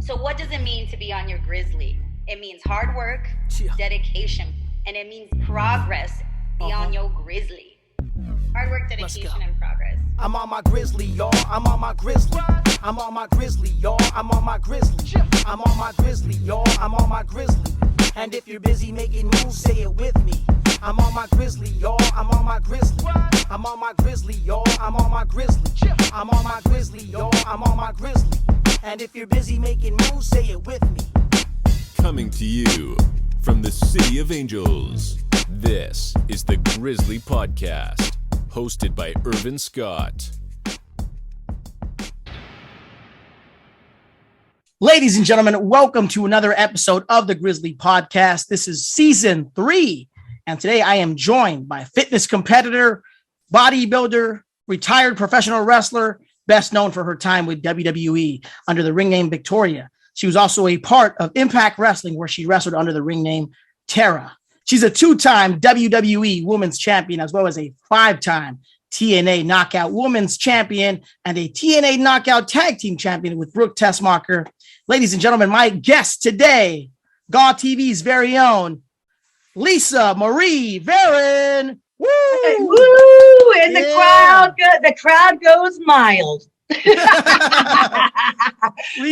So what does it mean to be on your Grizzly? It means hard work, dedication, and it means progress. Be on your Grizzly. Hard work, dedication, and progress. I'm on my Grizzly, y'all. I'm on my Grizzly. I'm on my Grizzly, y'all. I'm on my Grizzly. I'm on my Grizzly, y'all. I'm on my Grizzly. And if you're busy making moves, say it with me. I'm on my Grizzly, y'all. I'm on my Grizzly. I'm on my Grizzly, y'all. I'm on my Grizzly. I'm on my Grizzly, y'all. I'm on my Grizzly. And if you're busy making moves, say it with me. Coming to you from the City of Angels, this is the Grizzly Podcast, hosted by Irvin Scott. Ladies and gentlemen, welcome to another episode of the Grizzly Podcast. This is season 3, and today I am joined by fitness competitor, bodybuilder, retired professional wrestler, best known for her time with WWE under the ring name Victoria. She was also a part of IMPACT Wrestling, where she wrestled under the ring name Tara. She's a 2-time WWE Women's Champion, as well as a 5-time TNA Knockout Women's Champion and a TNA Knockout Tag Team Champion with Brooke Tessmacher. Ladies and gentlemen, my guest today, GAW TV's very own Lisa Marie Varon. Woo! Woo! And the crowd goes mild. Lisa.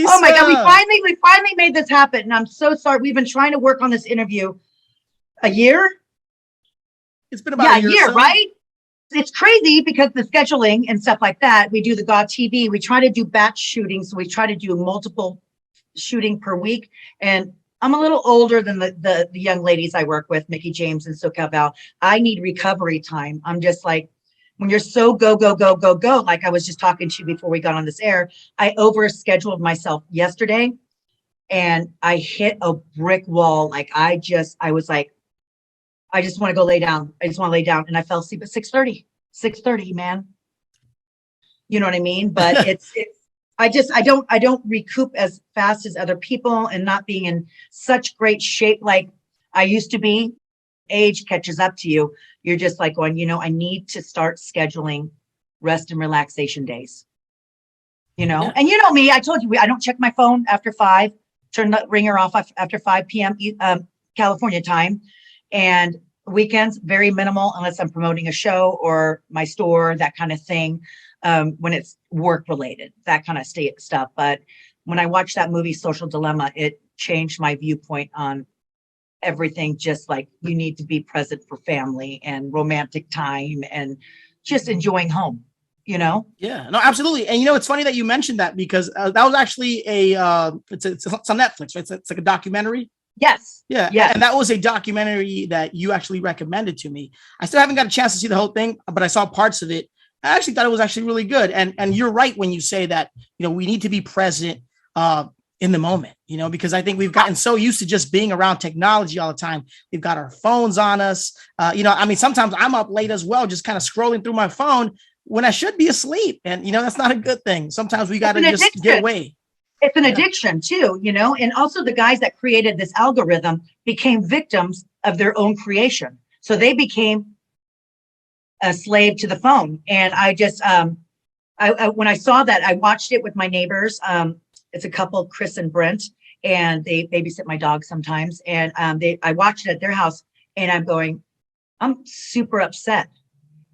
Oh my God, we finally made this happen, and I'm so sorry. We've been trying to work on this interview a year. It's been about a year, right? It's crazy because the scheduling and stuff like that. We do the GAW TV. We try to do batch shooting, so we try to do multiple shooting per week. And I'm a little older than the young ladies I work with, Mickey James and SoCal Val. I need recovery time. I'm just like, when you're so go, like I was just talking to you before we got on this air, I overscheduled myself yesterday and I hit a brick wall. Like I was like, I just want to go lay down. I just want to lay down. And I fell asleep at 6:30, man. You know what I mean? But I don't recoup as fast as other people, and not being in such great shape like I used to be. Age catches up to you. You're just like going, I need to start scheduling rest and relaxation days. Yeah. And you know me, I told you, I don't check my phone after 5, turn the ringer off after 5 p.m. California time. And weekends, very minimal, unless I'm promoting a show or my store, that kind of thing. When it's work related, that kind of stuff. But when I watched that movie, Social Dilemma, it changed my viewpoint on everything. Just like you need to be present for family and romantic time and just enjoying home, Yeah, no, absolutely. And it's funny that you mentioned that, because that was actually it's on Netflix, right? It's like a documentary. Yes. Yeah. And that was a documentary that you actually recommended to me. I still haven't got a chance to see the whole thing, but I saw parts of it. I actually thought it was actually really good. And you're right when you say that, we need to be present in the moment, because I think we've gotten so used to just being around technology all the time. We've got our phones on us. Sometimes I'm up late as well, just kind of scrolling through my phone when I should be asleep. And, that's not a good thing. Sometimes we got to just get away. It's an addiction too, and also the guys that created this algorithm became victims of their own creation. So they became a slave to the phone. And I just, when I saw that, I watched it with my neighbors. It's a couple, Chris and Brent, and they babysit my dog sometimes. And I watched it at their house, and I'm super upset.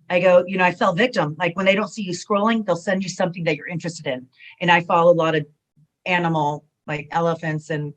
I go, I fell victim. Like when they don't see you scrolling, they'll send you something that you're interested in. And I follow a lot of animal, like elephants and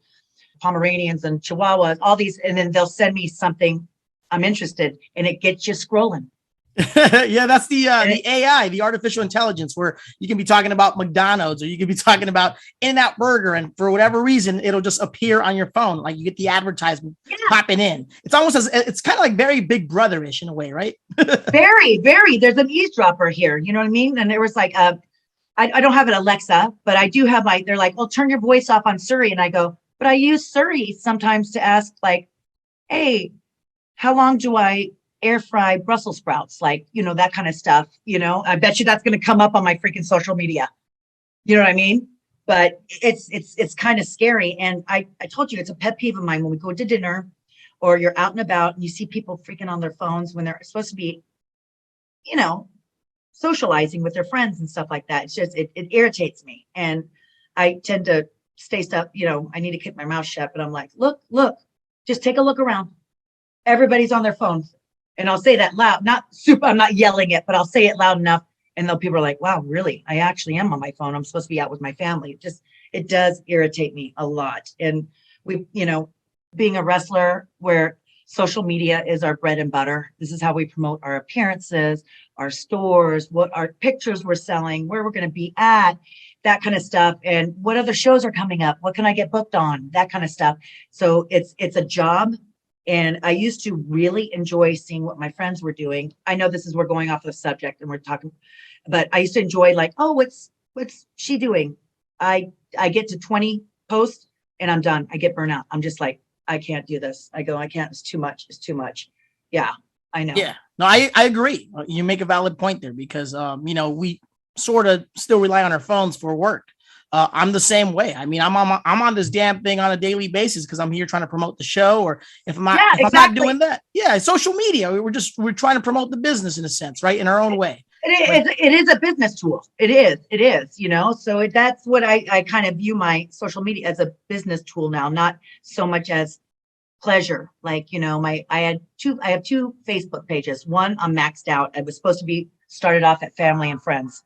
Pomeranians and Chihuahuas, all these, and then they'll send me something I'm interested, and it gets you scrolling. Yeah, that's the AI, the artificial intelligence, where you can be talking about McDonald's or you can be talking about In-N-Out Burger, and for whatever reason, it'll just appear on your phone. Like you get the advertisement popping in. It's almost it's kind of like very Big Brother-ish in a way, right? Very, very. There's an eavesdropper here. You know what I mean? And there was like I don't have an Alexa, but I do have they're like, oh, turn your voice off on Siri. And I go, but I use Siri sometimes to ask like, hey, how long do I air fry Brussels sprouts? Like, that kind of stuff, I bet you that's going to come up on my freaking social media. You know what I mean? But it's kind of scary. And I told you, it's a pet peeve of mine when we go to dinner or you're out and about and you see people freaking on their phones when they're supposed to be, socializing with their friends and stuff like that. It's just, it irritates me. And I tend to stay stuff, I need to keep my mouth shut, but I'm like, look, just take a look around. Everybody's on their phones. And I'll say that loud, I'm not yelling it, but I'll say it loud enough. And then people are like, wow, really? I actually am on my phone. I'm supposed to be out with my family. It does irritate me a lot. And being a wrestler where social media is our bread and butter. This is how we promote our appearances, our stores, what our pictures we're selling, where we're going to be at, that kind of stuff. And what other shows are coming up? What can I get booked on? That kind of stuff. So it's a job. And I used to really enjoy seeing what my friends were doing. I know we're going off the subject and we're talking, but I used to enjoy like, oh, what's she doing? I get to 20 posts and I'm done. I get burnt out. I'm just like, I can't do this. I can't, it's too much. It's too much. Yeah, I know. Yeah, no, I agree. You make a valid point there because, we sort of still rely on our phones for work. I'm the same way. I mean, I'm on this damn thing on a daily basis because I'm here trying to promote the show, or if I'm not doing that, social media. We're trying to promote the business in a sense, right? In our own way. It is a business tool. It is, so that's what I kind of view my social media as, a business tool now, not so much as pleasure. Like, I have two Facebook pages. One, I'm maxed out. I was supposed to be started off at family and friends.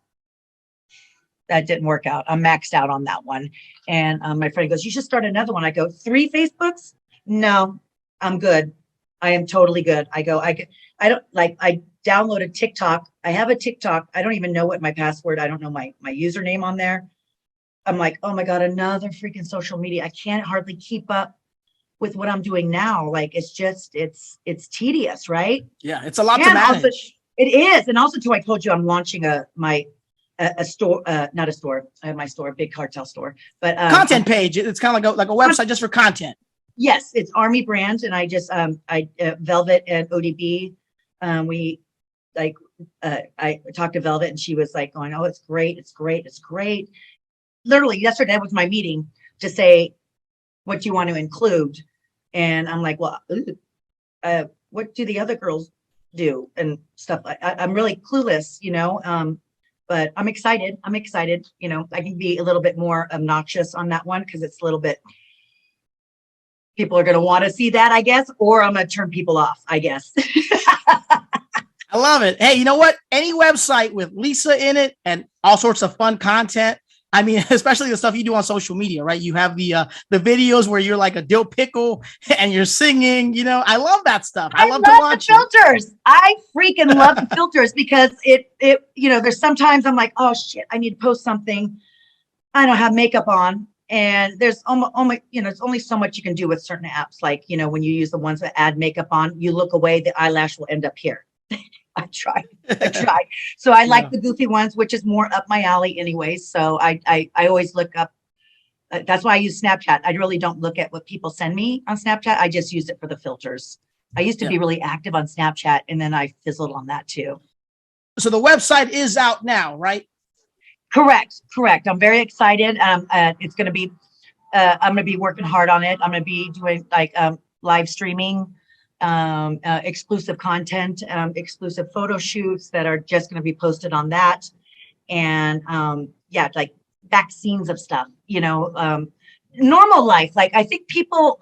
That didn't work out. I'm maxed out on that one. And my friend goes, you should start another one. I go, 3 Facebooks? No, I'm good. I am totally good. I downloaded TikTok. I have a TikTok. I don't even know what my password. I don't know my username on there. I'm like, oh my God, another freaking social media. I can't hardly keep up with what I'm doing now. Like, it's tedious, right? Yeah, it's a lot to manage. Also, it is. And also too, I told you I'm launching a store, not a store. I have my store, a big cartel store, but content page. It's kind of like a website just for content. Yes, it's Army brand, and I just Velvet and ODB. I talked to Velvet, and she was like going, "Oh, it's great, it's great, it's great." Literally yesterday was my meeting to say what you want to include, and I'm like, "Well, what do the other girls do and stuff?" I'm really clueless, but I'm excited. I can be a little bit more obnoxious on that one because it's a little bit. People are going to want to see that, I guess, or I'm going to turn people off, I guess. I love it. Hey, you know what? Any website with Lisa in it and all sorts of fun content. I mean, especially the stuff you do on social media, right? You have the videos where you're like a dill pickle and you're singing. I love that stuff. I love to watch the filters. I freaking love the filters because it there's sometimes I'm like, oh shit, I need to post something. I don't have makeup on. And there's it's only so much you can do with certain apps. Like, when you use the ones that add makeup on, you look away, the eyelash will end up here. I tried. So I like the goofy ones, which is more up my alley anyway. So I always look up. That's why I use Snapchat. I really don't look at what people send me on Snapchat. I just use it for the filters. I used to be really active on Snapchat, and then I fizzled on that too. So the website is out now, right? Correct. I'm very excited. It's going to be, I'm going to be working hard on it. I'm going to be doing live streaming, exclusive content, exclusive photo shoots that are just going to be posted on that. And like back scenes of stuff, normal life. Like, I think people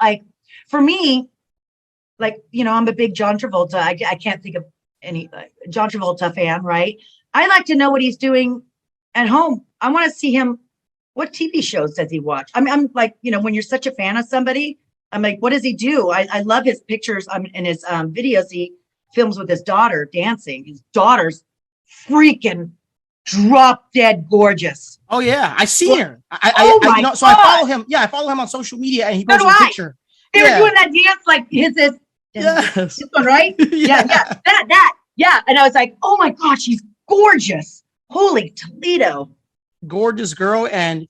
for me, I'm a big John Travolta. I can't think of any John Travolta fan, right? I like to know what he's doing at home. I want to see him. What TV shows does he watch? I'm like, when you're such a fan of somebody, I'm like, what does he do? I love his pictures and his videos. He films with his daughter dancing. His daughter's freaking drop dead gorgeous. Oh yeah, I see her. I follow him. Yeah, I follow him on social media, and he posts a picture. They were doing that dance like this one, right? Yeah, that. Yeah, and I was like, oh my gosh, she's gorgeous. Holy Toledo. Gorgeous girl. And,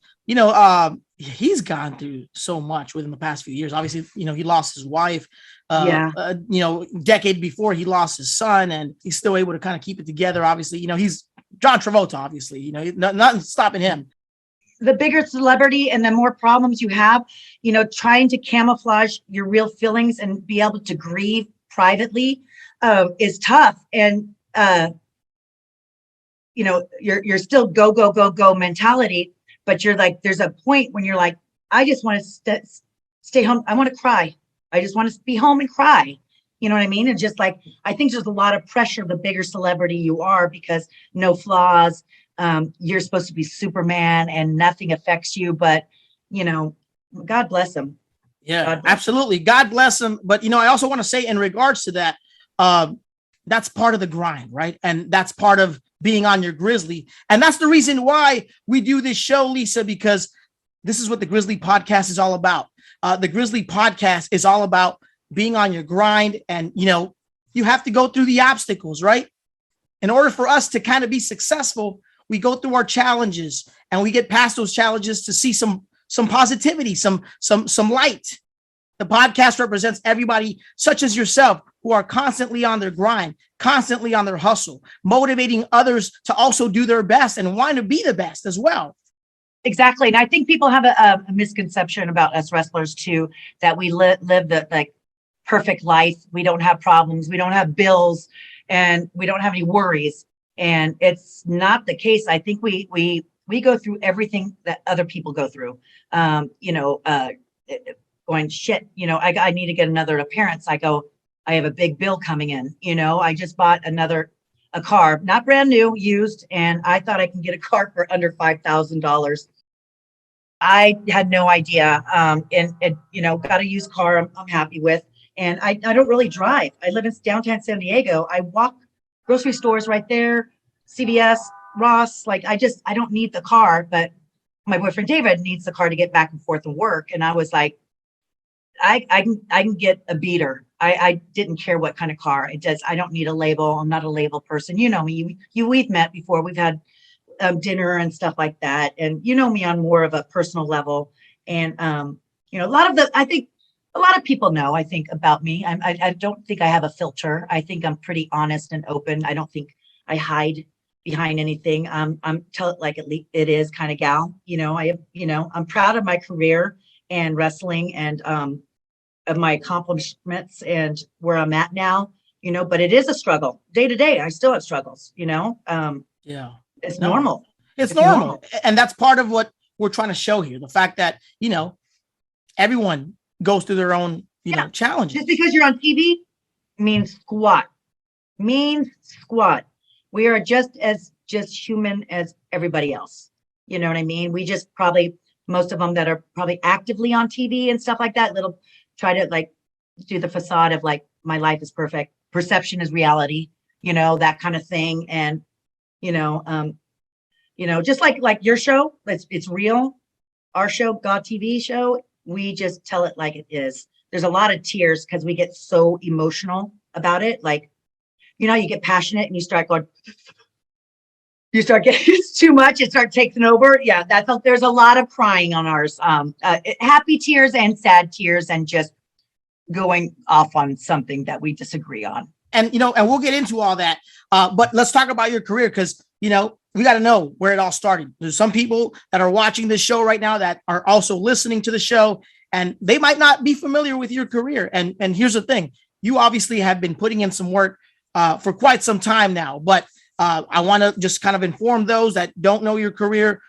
he's gone through so much within the past few years. Obviously, he lost his wife, decade before he lost his son, and he's still able to kind of keep it together. Obviously, he's John Travolta, obviously, nothing stopping him. The bigger celebrity and the more problems you have, trying to camouflage your real feelings and be able to grieve privately is tough. And, you're still go mentality, but you're like, there's a point when you're like, I just want to stay home. I want to cry. I just want to be home and cry. You know what I mean? And just like, I think there's a lot of pressure the bigger celebrity you are, because no flaws. You're supposed to be Superman and nothing affects you, but God bless him. Yeah, absolutely. God bless him. But, I also want to say in regards to that, that's part of the grind, right? And that's part of being on your Grizzly. And that's the reason why we do this show, Lisa, because this is what the Grizzly podcast is all about. The Grizzly podcast is all about being on your grind. And, you have to go through the obstacles, right? In order for us to kind of be successful, we go through our challenges and we get past those challenges to see some positivity, some light. The podcast represents everybody such as yourself who are constantly on their grind, constantly on their hustle, motivating others to also do their best and want to be the best as well. Exactly. And I think people have a misconception about us wrestlers too, that we live the perfect life. We don't have problems. We don't have bills, and we don't have any worries. And it's not the case. I think we go through everything that other people go through. Going shit, I need to get another appearance. I have a big bill coming in. I just bought a car, not brand new, used, and I thought I can get a car for under $5,000. I had no idea. Got a used car I'm happy with. And I don't really drive. I live in downtown San Diego. I walk grocery stores right there, CVS, Ross. I don't need the car, but my boyfriend David needs the car to get back and forth and work. And I was like, I can get a beater. I didn't care what kind of car it does. I don't need a label. I'm not a label person. You know me. We've met before. We've had dinner and stuff like that. And you know me on more of a personal level. And I think a lot of people know, I think, about me. I don't think I have a filter. I think I'm pretty honest and open. I don't think I hide behind anything. I'm tell it like it is kind of gal. I'm proud of my career and wrestling and of my accomplishments and where I'm at now, but it is a struggle day to day. I still have struggles, it's normal. It's normal. And that's part of what we're trying to show here. The fact that, everyone goes through their own, challenges. Just because you're on TV means squat. We are just human as everybody else. You know what I mean? We just probably, most of them that are probably actively on TV and stuff like that, try to do the facade of my life is perfect. Perception is reality, that kind of thing. And, just like your show, it's real. Our show, God TV show, we just tell it like it is. There's a lot of tears because we get so emotional about it. You get passionate and you start going, you start getting it's too much. It starts taking over. Yeah, there's a lot of crying on ours. Happy tears and sad tears and just going off on something that we disagree on. And, and we'll get into all that. But let's talk about your career because, we got to know where it all started. There's some people that are watching this show right now that are also listening to the show, and they might not be familiar with your career. And here's the thing. You obviously have been putting in some work for quite some time now, but I want to just kind of inform those that don't know your career,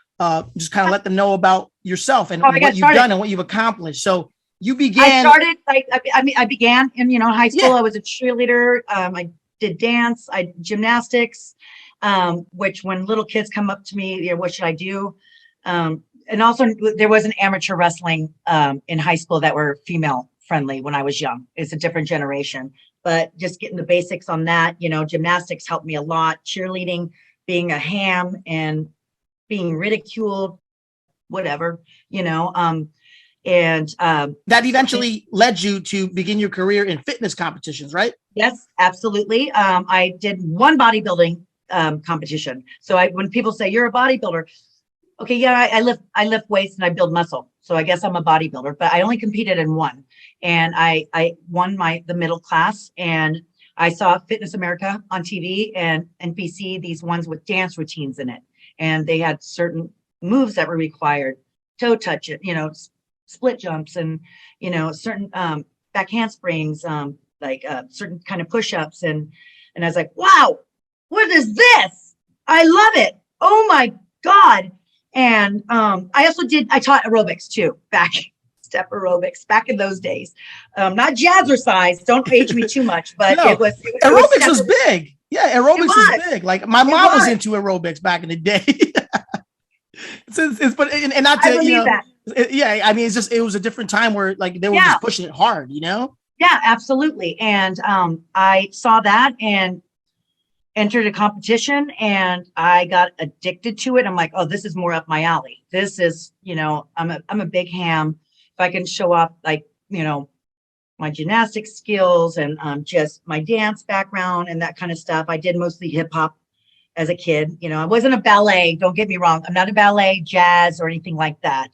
just kind of let them know about yourself and what you've done and what you've accomplished. So you began. I began in, high school. Yeah. I was a cheerleader. I did dance, gymnastics, which when little kids come up to me, what should I do? And also there was an amateur wrestling in high school that were female friendly when I was young. It's a different generation. But just getting the basics on that, gymnastics helped me a lot. Cheerleading, being a ham and being ridiculed, whatever, and that eventually led you to begin your career in fitness competitions, right? Yes, absolutely. I did one bodybuilding competition. So when people say you're a bodybuilder, okay, yeah, I lift weights and I build muscle. So I guess I'm a bodybuilder, but I only competed in one. And I won the middle class, and I saw Fitness America on TV and NBC, these ones with dance routines in it. And they had certain moves that were required, toe touch it, split jumps and, certain back handsprings, certain kind of push-ups. And I was like, wow, what is this? I love it. Oh my God. And I taught aerobics too, step aerobics back in those days. Not jazzercise, don't age me too much, but No, aerobics was big. Yeah, aerobics was big. Like my mom was into aerobics back in the day. And not to, you know, yeah, I mean, it was a different time where like they were just pushing it hard, you know? Yeah, absolutely. And I saw that and entered a competition, and I got addicted to it. I'm like, oh, this is more up my alley. This is, you know, I'm a big ham. If I can show off, like, you know, my gymnastics skills and just my dance background and that kind of stuff. I did mostly hip hop as a kid. You know, I wasn't a ballet. Don't get me wrong. I'm not a ballet, jazz, or anything like that.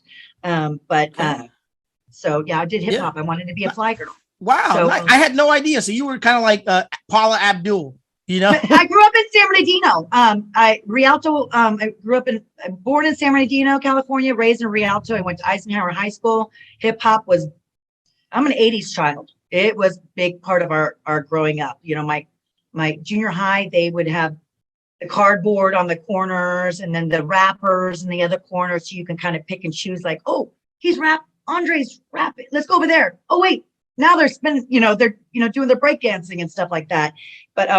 So yeah, I did hip hop. I wanted to be a fly girl. Wow. So, I had no idea. So you were kind of like Paula Abdul, you know? I grew up in San Bernardino. I grew up born in San Bernardino, California, raised in Rialto. I went to Eisenhower High School. Hip hop I'm an 80s child. It was a big part of our growing up. You know, my junior high, they would have the cardboard on the corners and then the rappers in the other corners. So you can kind of pick and choose, like, oh, Andre's rapping. Let's go over there. Oh, wait. Now they're spinning, they're, doing their breakdancing and stuff like that. But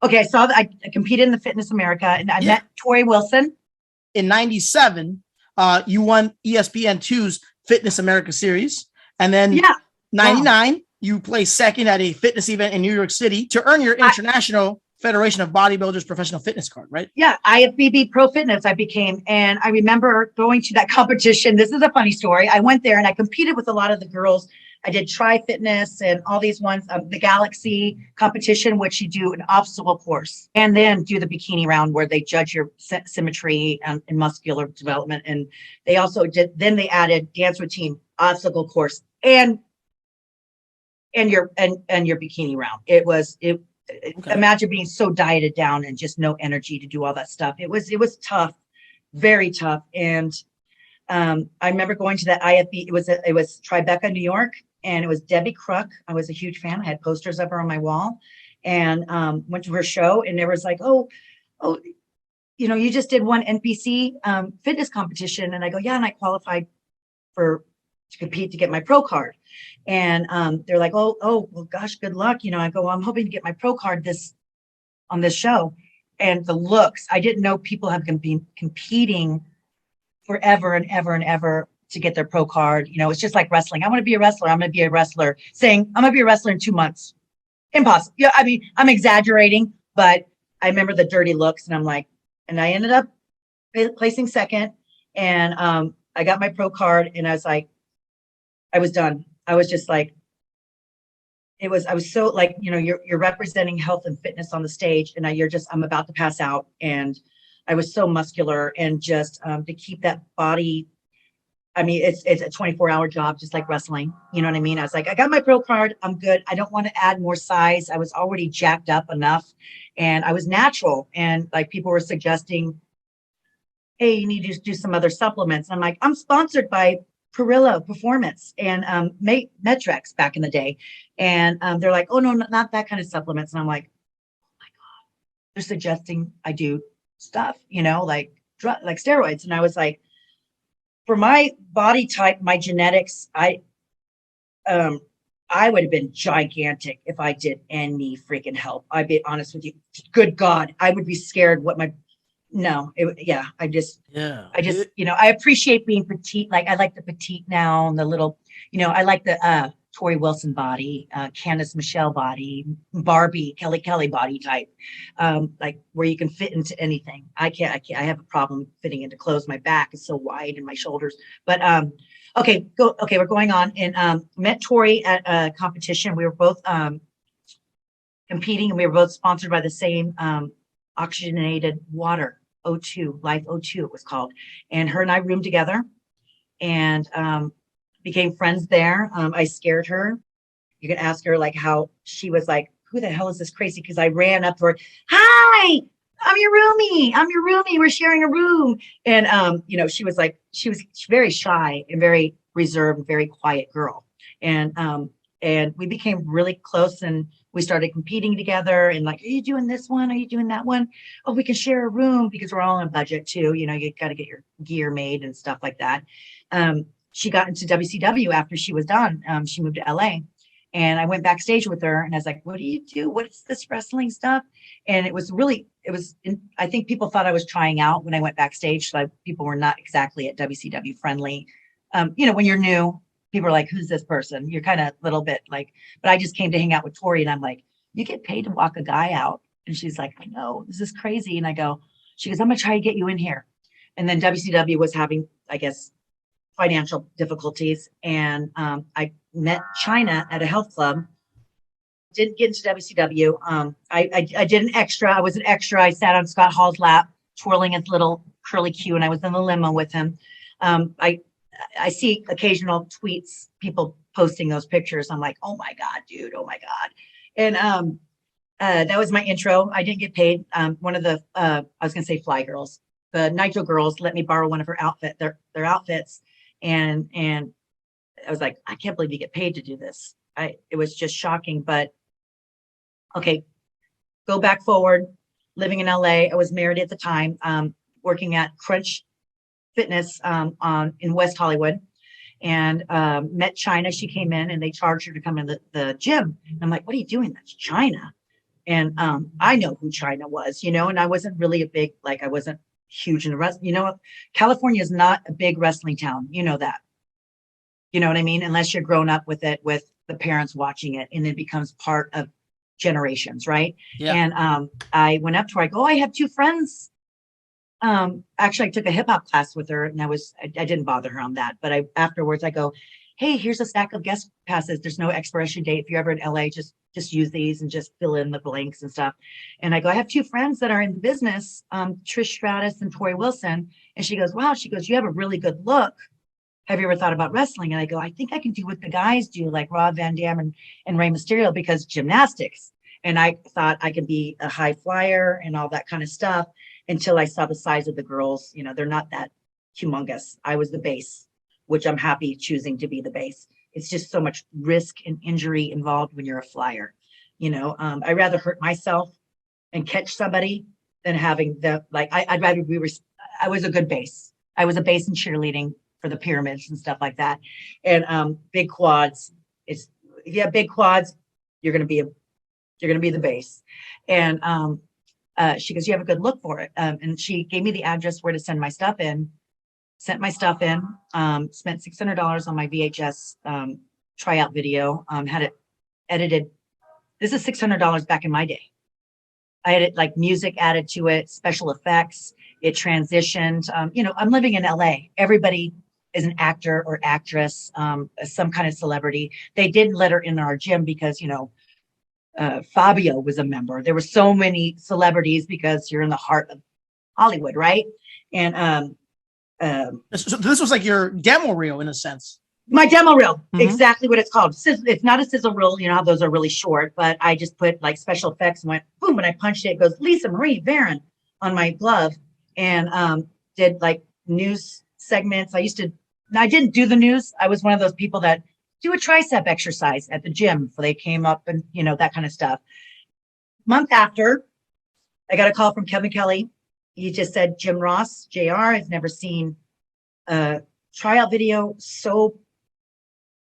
okay, I saw that I competed in the Fitness America, and I met Tori Wilson. In 97, you won ESPN2's Fitness America series. And then 99, you placed second at a fitness event in New York City to earn your International Federation of Bodybuilders Professional Fitness card, right? Yeah, IFBB Pro Fitness I became. And I remember going to that competition. This is a funny story. I went there and I competed with a lot of the girls. I did Tri Fitness and all these ones, the Galaxy competition, which you do an obstacle course and then do the bikini round where they judge your symmetry and muscular development. And they also they added dance routine, obstacle course, and your bikini round. Imagine being so dieted down and just no energy to do all that stuff. It was tough, very tough. And I remember going to that IFB. It was Tribeca, New York, and it was Debbie Crook. I was a huge fan. I had posters of her on my wall, and went to her show. And there was like, oh, you just did one NPC fitness competition, and I go, yeah, and I qualified to compete to get my pro card. And they're like, oh, well, gosh, good luck. I go, well, I'm hoping to get my pro card on this show. And the looks, I didn't know people have been competing forever and ever and ever to get their pro card. It's just like wrestling. I want to be a wrestler. I'm going to be a wrestler. Saying I'm going to be a wrestler in 2 months. Impossible. Yeah, I mean, I'm exaggerating, but I remember the dirty looks, and I'm like, and I ended up placing second, and I got my pro card, and I was like, I was done. I was just like, I was so like, you're representing health and fitness on the stage, and I'm about to pass out. And I was so muscular, and just to keep that body. I mean, it's a 24-hour job, just like wrestling. You know what I mean? I was like, I got my pro card. I'm good. I don't want to add more size. I was already jacked up enough, and I was natural. And like people were suggesting, hey, you need to do some other supplements. And I'm like, I'm sponsored by Perillo Performance and Metrex back in the day. And they're like, oh, no, not that kind of supplements. And I'm like, oh my God, they're suggesting I do stuff, like steroids. And I was like, for my body type, my genetics, I would have been gigantic if I did any freaking help. I'd be honest with you. Good God, I would be scared I appreciate being petite. Like I like the petite now, and the little, I like the Tori Wilson body, Candice Michelle body, Barbie, Kelly body type, like where you can fit into anything. I can't. I have a problem fitting into clothes. My back is so wide and my shoulders. But okay, we're going on. And met Tori at a competition. We were both competing, and we were both sponsored by the same oxygenated water, O2, Life O2 it was called. And her and I roomed together, and became friends there. I scared her. You can ask her like how she was like, who the hell is this crazy? Because I ran up to her, hi, I'm your roomie. We're sharing a room. And she was very shy and very reserved, very quiet girl. And and we became really close, and we started competing together, and like, are you doing this one? Are you doing that one? Oh, we can share a room because we're all on a budget too. You know, you got to get your gear made and stuff like that. She got into WCW after she was done. She moved to LA, and I went backstage with her, and I was like, what do you do? What's this wrestling stuff? And I think people thought I was trying out when I went backstage. So people were not exactly at WCW friendly. You know, when you're new, people are like, who's this person? You're kind of a little bit like, but I just came to hang out with Tori, and I'm like, you get paid to walk a guy out. And she's like, I know, this is crazy. And she goes, I'm going to try to get you in here. And then WCW was having, I guess, financial difficulties. And I met Chyna at a health club. Didn't get into WCW. I did an extra. I was an extra. I sat on Scott Hall's lap, twirling his little curly Q, and I was in the limo with him. I see occasional tweets, people posting those pictures. I'm like, oh my God, dude, oh my God. And that was my intro. I didn't get paid. One of the, I was going to say fly girls, the Nitro girls let me borrow one of her their outfits. And I was like, I can't believe you get paid to do this. It was just shocking, but okay, go back forward, living in LA. I was married at the time, working at Crunch Fitness in West Hollywood, and met Chyna. She came in, and they charged her to come in the gym. And I'm like, what are you doing? That's Chyna. And I know who Chyna was, you know, and I wasn't really I wasn't huge in the wrestling. You know, California is not a big wrestling town. You know that. You know what I mean? Unless you're grown up with it, with the parents watching it, and it becomes part of generations, right? Yeah. And I went up to her. I go, I have two friends. Actually, I took a hip hop class with her, and I didn't bother her on that. But afterwards I go, hey, here's a stack of guest passes. There's no expiration date. If you're ever in LA, just use these and just fill in the blanks and stuff. And I go, I have two friends that are in the business, Trish Stratus and Tori Wilson. And she goes, wow. She goes, you have a really good look. Have you ever thought about wrestling? And I go, I think I can do what the guys do, like Rob Van Dam and Rey Mysterio, because gymnastics. And I thought I could be a high flyer and all that kind of stuff, until I saw the size of the girls. You know, they're not that humongous. I was the base, which I'm happy choosing to be the base. It's just so much risk and injury involved when you're a flyer. You know, I'd rather hurt myself and catch somebody than having I'd rather I was a good base. I was a base in cheerleading for the pyramids and stuff like that. And big quads, if you have big quads, you're going to be the base. And she goes, you have a good look for it. And she gave me the address where to send my stuff in. Sent my stuff in, spent $600 on my VHS tryout video, had it edited. This is $600 back in my day. I had it like music added to it, special effects. It transitioned. You know, I'm living in LA. Everybody is an actor or actress, some kind of celebrity. They didn't let her in our gym because, you know, Fabio was a member. There were so many celebrities because you're in the heart of Hollywood, right? And so this was like your demo reel in a sense. My demo reel, Mhm. Exactly what it's called. It's not a sizzle reel, you know how those are really short, but I just put like special effects and went boom. When I punched it, it goes Lisa Marie Varon on my glove, and did like news segments. I didn't do the news. I was one of those people that do a tricep exercise at the gym. So they came up and, you know, that kind of stuff. Month after, I got a call from Kevin Kelly. He just said, Jim Ross, JR, has never seen a tryout video so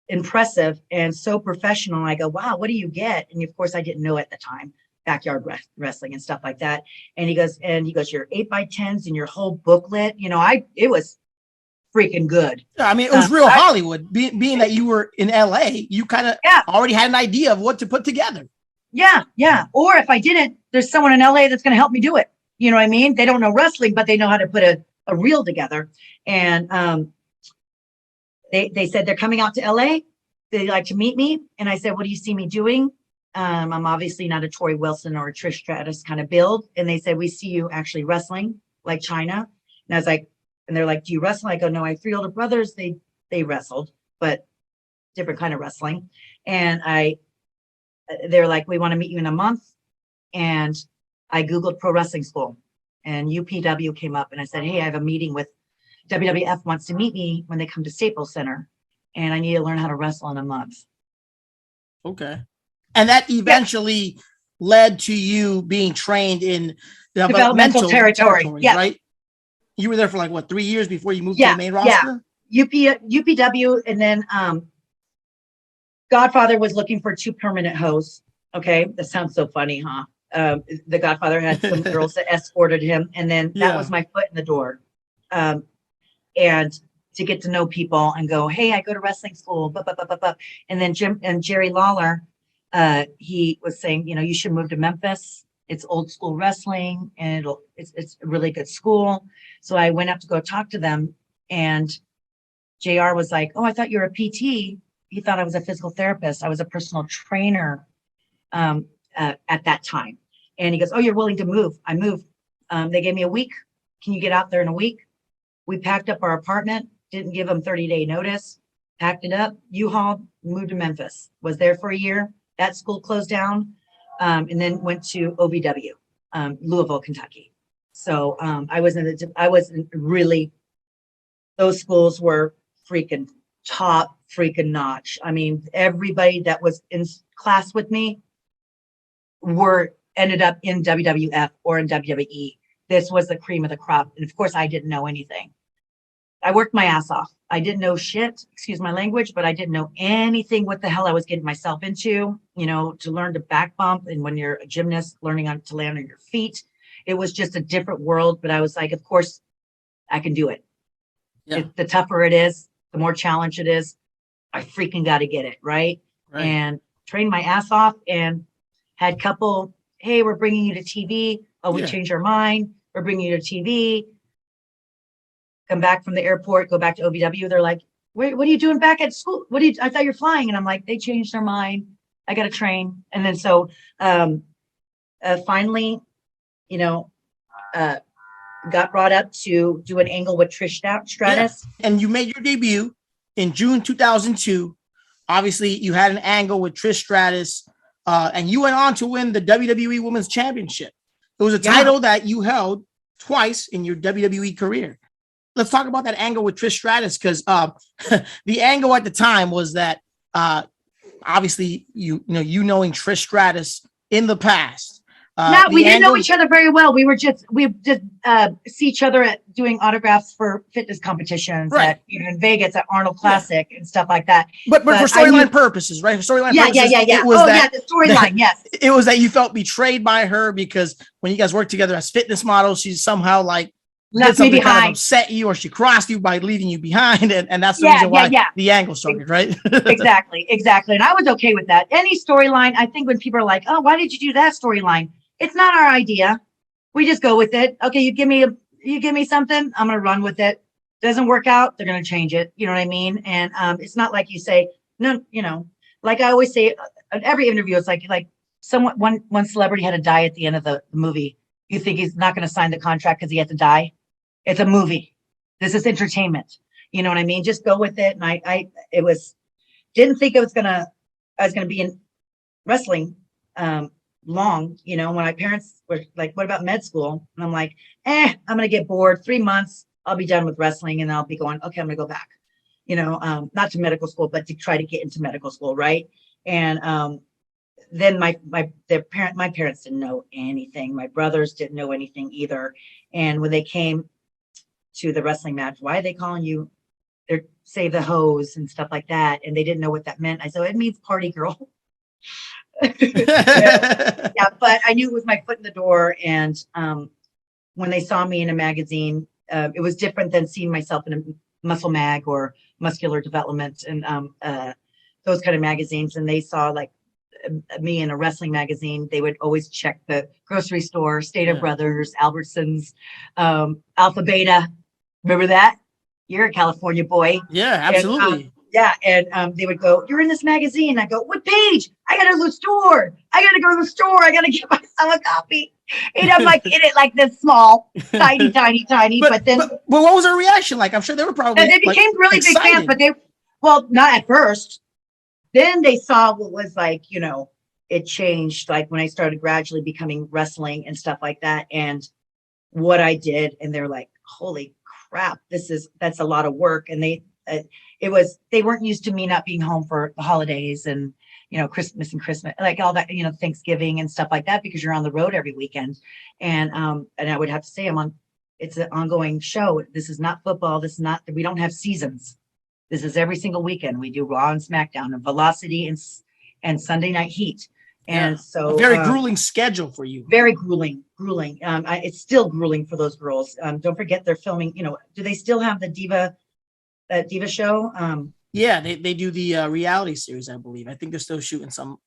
impressive and so professional. I go, wow, what do you get? And of course, I didn't know at the time, backyard wrestling and stuff like that. And he goes, your 8x10s and your whole booklet, you know, it was freaking good. I mean, it was real Hollywood. Being that you were in LA, you kind of already had an idea of what to put together. Yeah. Or if I didn't, there's someone in LA that's going to help me do it. You know what I mean? They don't know wrestling, but they know how to put a reel together. And they said they're coming out to LA. They'd like to meet me. And I said, what do you see me doing? I'm obviously not a Tori Wilson or a Trish Stratus kind of build. And they said, we see you actually wrestling like Chyna. And I was like, and they're like, do you wrestle? I go, no, I have 3 older brothers. They wrestled, but different kind of wrestling. And they're like, we want to meet you in a month. And I Googled pro wrestling school, and UPW came up, and I said, hey, I have a meeting with WWF wants to meet me when they come to Staples Center, and I need to learn how to wrestle in a month. Okay. And that eventually led to you being trained in developmental territory, right? You were there for like what, 3 years before you moved to the main roster? UPW, and then Godfather was looking for 2 permanent hosts. Okay, that sounds so funny, huh? The Godfather had some girls that escorted him, and then that was my foot in the door. And to get to know people and go, hey, I go to wrestling school, and then Jerry Laurer, he was saying, you should move to Memphis. It's old school wrestling, and it's a really good school. So I went up to go talk to them, and JR was like, oh, I thought you were a PT. He thought I was a physical therapist. I was a personal trainer at that time. And he goes, oh, you're willing to move. I moved. They gave me a week. Can you get out there in a week? We packed up our apartment, didn't give them 30-day notice, packed it up, U-Haul, moved to Memphis, was there for a year. That school closed down, and then went to OVW, Louisville, Kentucky. So I wasn't really, those schools were freaking top freaking notch. I mean, everybody that was in class with me ended up in WWF or in WWE. This was the cream of the crop. And of course, I didn't know anything. I worked my ass off. I didn't know shit, excuse my language, but I didn't know anything what the hell I was getting myself into, to learn to back bump. And when you're a gymnast, learning to land on your feet, it was just a different world. But I was like, of course, I can do it. Yeah. The tougher it is, the more challenge it is, I freaking got to get it, right? And trained my ass off and had couple, hey, we're bringing you to TV. Oh, we changed our mind. We're bringing you to TV. Come back from the airport, go back to OVW. They're like, wait, what are you doing back at school? I thought you're flying. And I'm like, they changed their mind. I got to train. And then so finally, got brought up to do an angle with Trish Stratus. Yeah. And you made your debut in June 2002. Obviously, you had an angle with Trish Stratus, and you went on to win the WWE Women's Championship. It was a title that you held twice in your WWE career. Let's talk about that angle with Trish Stratus, because the angle at the time was that obviously knowing Trish Stratus in the past. We didn't know each other very well. We just see each other at doing autographs for fitness competitions at in Vegas at Arnold Classic and stuff like that. But for storyline purposes, right? For storyline purposes, it was the storyline. Yes, it was that you felt betrayed by her because when you guys worked together as fitness models, she's somehow like left me behind, kind of upset you, or she crossed you by leaving you behind, and that's the reason why the angle started, right? Exactly, and I was okay with that. Any storyline, I think when people are like, "Oh, why did you do that storyline?" It's not our idea. We just go with it. Okay, you give me something, I'm gonna run with it. Doesn't work out, they're gonna change it. You know what I mean? And it's not like you say no. Like I always say in every interview, it's like one celebrity had to die at the end of the movie. You think he's not gonna sign the contract because he had to die? It's a movie. This is entertainment. You know what I mean? Just go with it. And I didn't think I was gonna be in wrestling long. When my parents were like, what about med school? And I'm like, I'm gonna get bored. 3 months, I'll be done with wrestling, and I'll be going, okay, I'm gonna go back. Not to medical school, but to try to get into medical school, right? And then my parents didn't know anything. My brothers didn't know anything either. And when they came to the wrestling match, why are they calling you, say the hose and stuff like that? And they didn't know what that meant. I said, it means party girl. But I knew it was my foot in the door. And when they saw me in a magazine, it was different than seeing myself in a muscle mag or muscular development and those kind of magazines. And they saw like me in a wrestling magazine. They would always check the grocery store, Stater Brothers, Albertsons, Alpha Beta. Remember that? You're a California boy. Yeah, absolutely. And they would go, you're in this magazine. I go, what page? I gotta go to the store. I gotta get myself a copy. And I'm like in it like this small, tiny. But what was their reaction like? I'm sure they were probably they became really excited. Big fans, but not at first. Then they saw what was like, it changed like when I started gradually becoming wrestling and stuff like that, and what I did, and they're like, holy crap, that's a lot of work. And they weren't used to me not being home for the holidays and Christmas and Christmas, like all that, Thanksgiving and stuff like that, because you're on the road every weekend. And I would have to say it's an ongoing show. This is not football. We don't have seasons. This is every single weekend. We do Raw and SmackDown and Velocity and Sunday Night Heat. And so a very grueling schedule for you. Very grueling. It's still grueling for those girls. Don't forget they're filming, do they still have the Diva show? Yeah, they do the reality series, I believe. I think they're still shooting some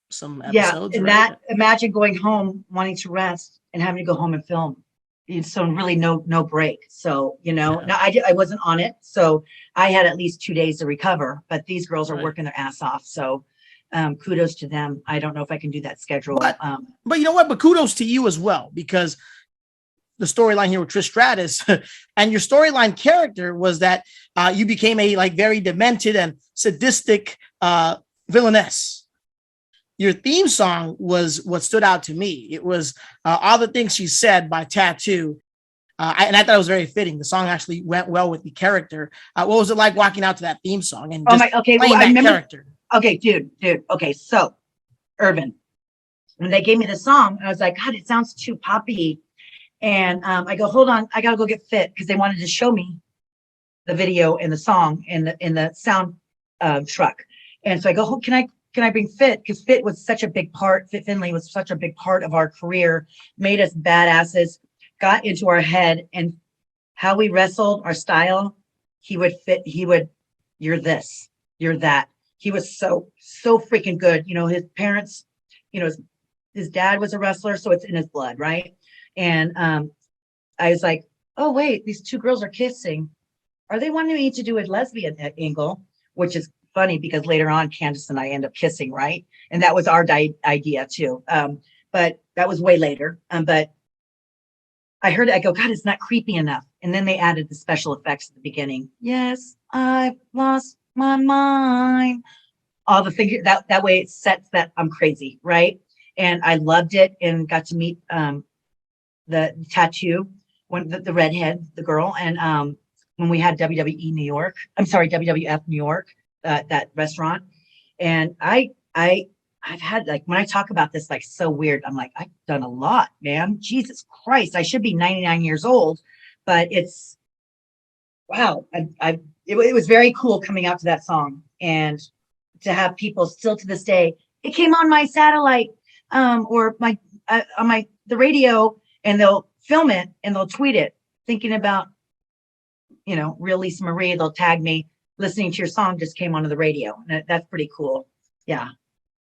episodes. And right? imagine going home, wanting to rest and having to go home and film. So really no break. So, now I wasn't on it. So I had at least 2 days to recover, but these girls are working their ass off. So kudos to them. I don't know if I can do that schedule. But you know what? But kudos to you as well, because the storyline here with Trish Stratus and your storyline character was that you became a very demented and sadistic villainess. Your theme song was what stood out to me. It was All the Things She Said by Tattoo. And I thought it was very fitting. The song actually went well with the character. What was it like walking out to that theme song and playing that character? Okay, dude. Okay, so Irvin, when they gave me the song, I was like, God, it sounds too poppy. And I go, hold on, I gotta go get Fit, because they wanted to show me the video and the song in the sound truck. And so I go, can I bring Fit? Because Fit was such a big part. Fit Finley was such a big part of our career, made us badasses, got into our head, and how we wrestled, our style. You're this, you're that. He was so freaking good. His parents, his dad was a wrestler, so it's in his blood, right? And I was like, oh wait, these two girls are kissing. Are they wanting me to do a lesbian angle? Which is funny because later on, Candace and I end up kissing, right? And that was our idea too. But that was way later. But I heard it, I go, God, it's not creepy enough. And then they added the special effects at the beginning. Yes, I've lost my mind. All the figure that way it sets that I'm crazy, right? And I loved it and got to meet the Tattoo, the redhead, the girl, and when we had WWF New York, that restaurant, and I've had, like, when I talk about this, like, so weird, I'm like, I've done a lot, man. Jesus Christ, I should be 99 years old, but it's wow. It was very cool coming out to that song, and to have people still to this day, it came on my satellite or my on the radio, and they'll film it and they'll tweet it, thinking about, real Lisa Marie. They'll tag me, listening to your song just came onto the radio. And that's pretty cool. Yeah.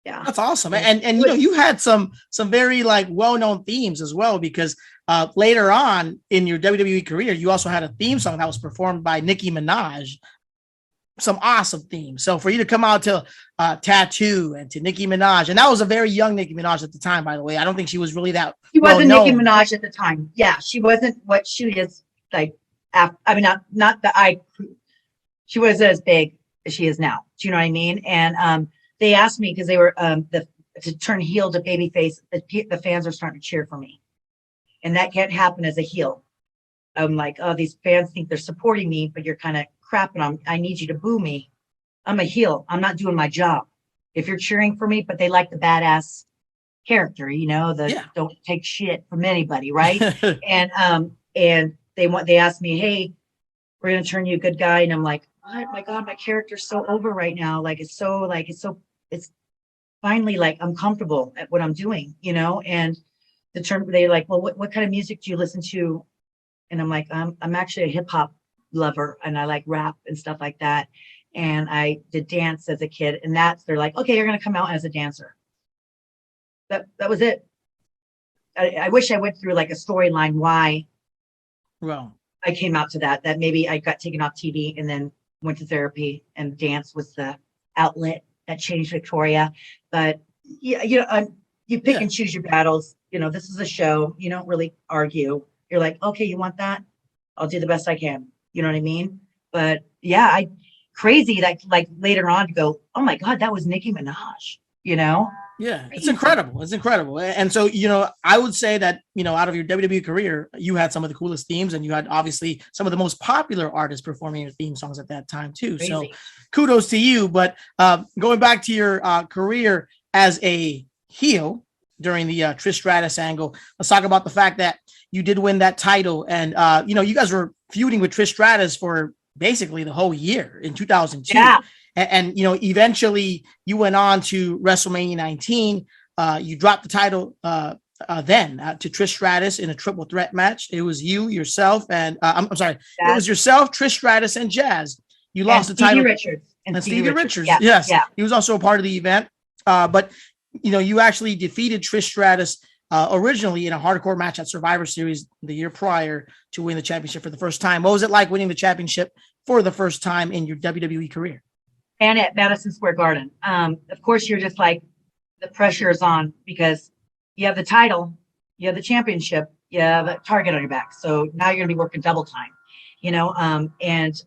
That's awesome. And you had some very well-known themes as well, because later on in your WWE career, you also had a theme song that was performed by Nicki Minaj. Some awesome themes. So for you to come out to Tattoo and to Nicki Minaj, and that was a very young Nicki Minaj at the time, by the way. I don't think she was really that. She wasn't Nicki Minaj at the time. Yeah, she wasn't what she is like. Not that she wasn't as big as she is now. Do you know what I mean? And they asked me, because they were to turn heel to babyface. The fans are starting to cheer for me, and that can't happen as a heel. I'm like, oh, these fans think they're supporting me, but you're kind of crapping. I need you to boo me. I'm a heel. I'm not doing my job. If you're cheering for me, but they like the badass character, don't take shit from anybody, right? and they asked me, hey, we're gonna turn you a good guy, and I'm like, oh my God, my character's so over right now. It's finally like I'm comfortable at what I'm doing, and they're like, well, what kind of music do you listen to? And I'm like, I'm actually a hip hop lover, and I like rap and stuff like that. And I did dance as a kid, and they're like, okay, you're going to come out as a dancer. That was it. I wish I went through like a storyline why I came out to that maybe I got taken off TV and then went to therapy, and dance was the outlet that changed Victoria. But you pick and choose your battles. This is a show. You don't really argue. You're like, okay, you want that? I'll do the best I can. You know what I mean? But yeah, crazy that like later on to go, oh my God, that was Nicki Minaj, Yeah, it's incredible. It's incredible. And so, I would say that, out of your WWE career, you had some of the coolest themes, and you had obviously some of the most popular artists performing your theme songs at that time too. Crazy. So kudos to you. But going back to your career, as a heel during the Trish Stratus angle. Let's talk about the fact that you did win that title, and you guys were feuding with Trish Stratus for basically the whole year in 2002. Yeah. And eventually you went on to WrestleMania 19. You dropped the title then to Trish Stratus in a triple threat match. It was you, yourself, and I'm sorry, it was yourself, Trish Stratus, and Jazz. You lost the title. Richards. And Stevie Richards. Yeah. Yes. Yeah. He was also a part of the event. But you actually defeated Trish Stratus originally in a hardcore match at Survivor Series the year prior to win the championship for the first time. What was it like winning the championship for the first time in your WWE career? And at Madison Square Garden. Of course, you're just like, the pressure is on because you have the title, you have the championship, you have a target on your back. So now you're going to be working double time, and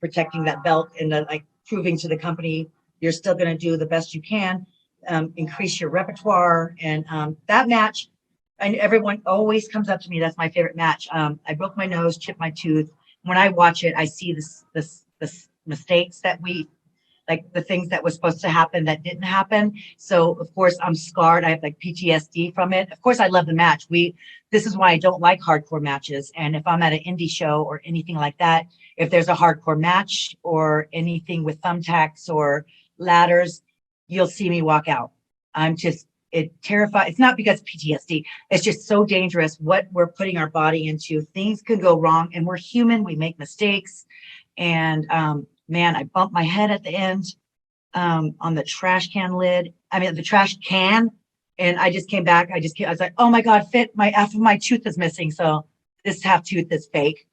protecting that belt and proving to the company you're still going to do the best you can, increase your repertoire. And that match, and everyone always comes up to me. That's my favorite match. I broke my nose, chipped my tooth. When I watch it, I see this mistakes that the things that were supposed to happen that didn't happen. So of course I'm scarred. I have PTSD from it. Of course I love the match. This is why I don't like hardcore matches. And if I'm at an indie show or anything like that, if there's a hardcore match or anything with thumbtacks or ladders, you'll see me walk out. It terrified. It's not because of PTSD. It's just so dangerous what we're putting our body into. Things could go wrong, and we're human. We make mistakes. And man, I bumped my head at the end on the trash can lid. The trash can. And I just came back. I was like, oh my God, half of my tooth is missing. So this half tooth is fake,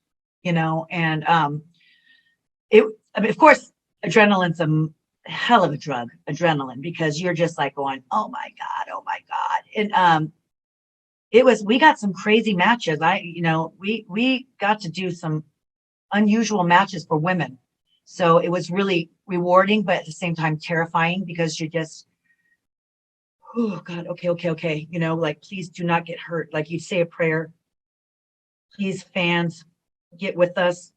and of course, adrenaline's a hell of a drug, adrenaline, because you're just like going, oh my God. And we got some crazy matches. We got to do some unusual matches for women. So it was really rewarding, but at the same time terrifying, because you're just, oh God, okay. Please do not get hurt. You say a prayer. Please, fans, get with us,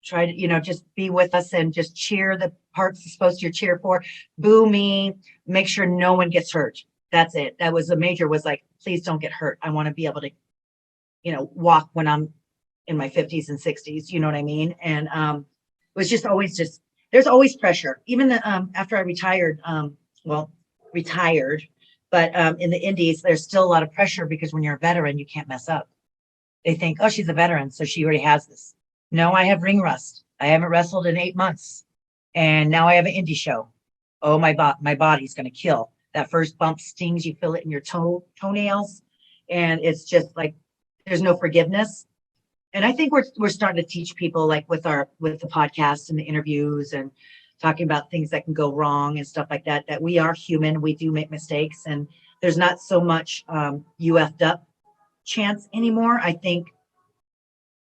try to, just be with us and just cheer the parts you're supposed to cheer for. Boo me, make sure no one gets hurt. That's it. That was please don't get hurt. I want to be able to, walk when I'm in my 50s and 60s. You know what I mean? And it was just always there's always pressure. Even after I retired, but in the indies, there's still a lot of pressure, because when you're a veteran, you can't mess up. They think, oh, she's a veteran, so she already has this. No, I have ring rust. I haven't wrestled in 8 months. And now I have an indie show. Oh, my body's going to kill. That first bump stings. You feel it in your toenails. And it's just there's no forgiveness. And I think we're starting to teach people, with the podcast and the interviews and talking about things that can go wrong and stuff like that, that we are human. We do make mistakes, and there's not so much you effed up chance anymore. I think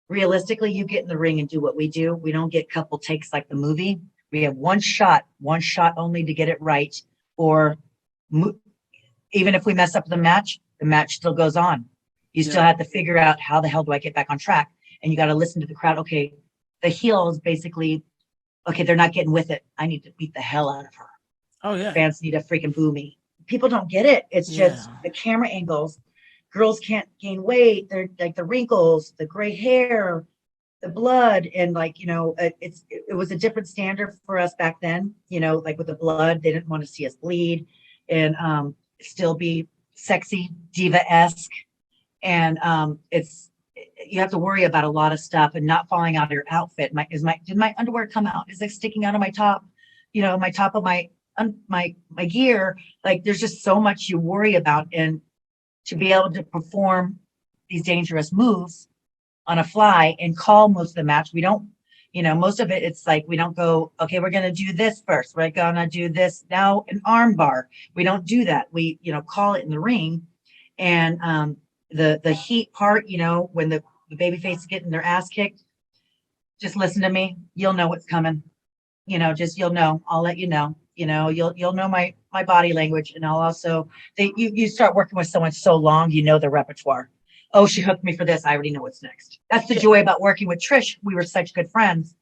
realistically, you get in the ring and do what we do. We don't get couple takes like the movie. We have one shot only to get it right. Or even if we mess up the match still goes on. You still have to figure out, how the hell do I get back on track? And you got to listen to the crowd. Okay, the heel is basically, okay, they're not getting with it. I need to beat the hell out of her. Oh yeah. Fans need to freaking boo me. People don't get it. It's just the camera angles. Girls can't gain weight. They're the wrinkles, the gray hair, the blood. And it was a different standard for us back then, with the blood, they didn't want to see us bleed and still be sexy, diva-esque. And you have to worry about a lot of stuff and not falling out of your outfit. Did my underwear come out? Is it sticking out of my top? My top of my gear. There's just so much you worry about, and to be able to perform these dangerous moves on a fly and call most of the match. We don't, most of it, it's we don't go, okay, we're going to do this first. We're going to do this now, an arm bar. We don't do that. We, call it in the ring. And the heat part, when the babyface is getting their ass kicked, just listen to me. You'll know what's coming. You'll know. I'll let you know. You'll know my body language, and I'll also you start working with someone so long, the repertoire. Oh, she hooked me for this. I already know what's next. That's the joy about working with Trish. We were such good friends.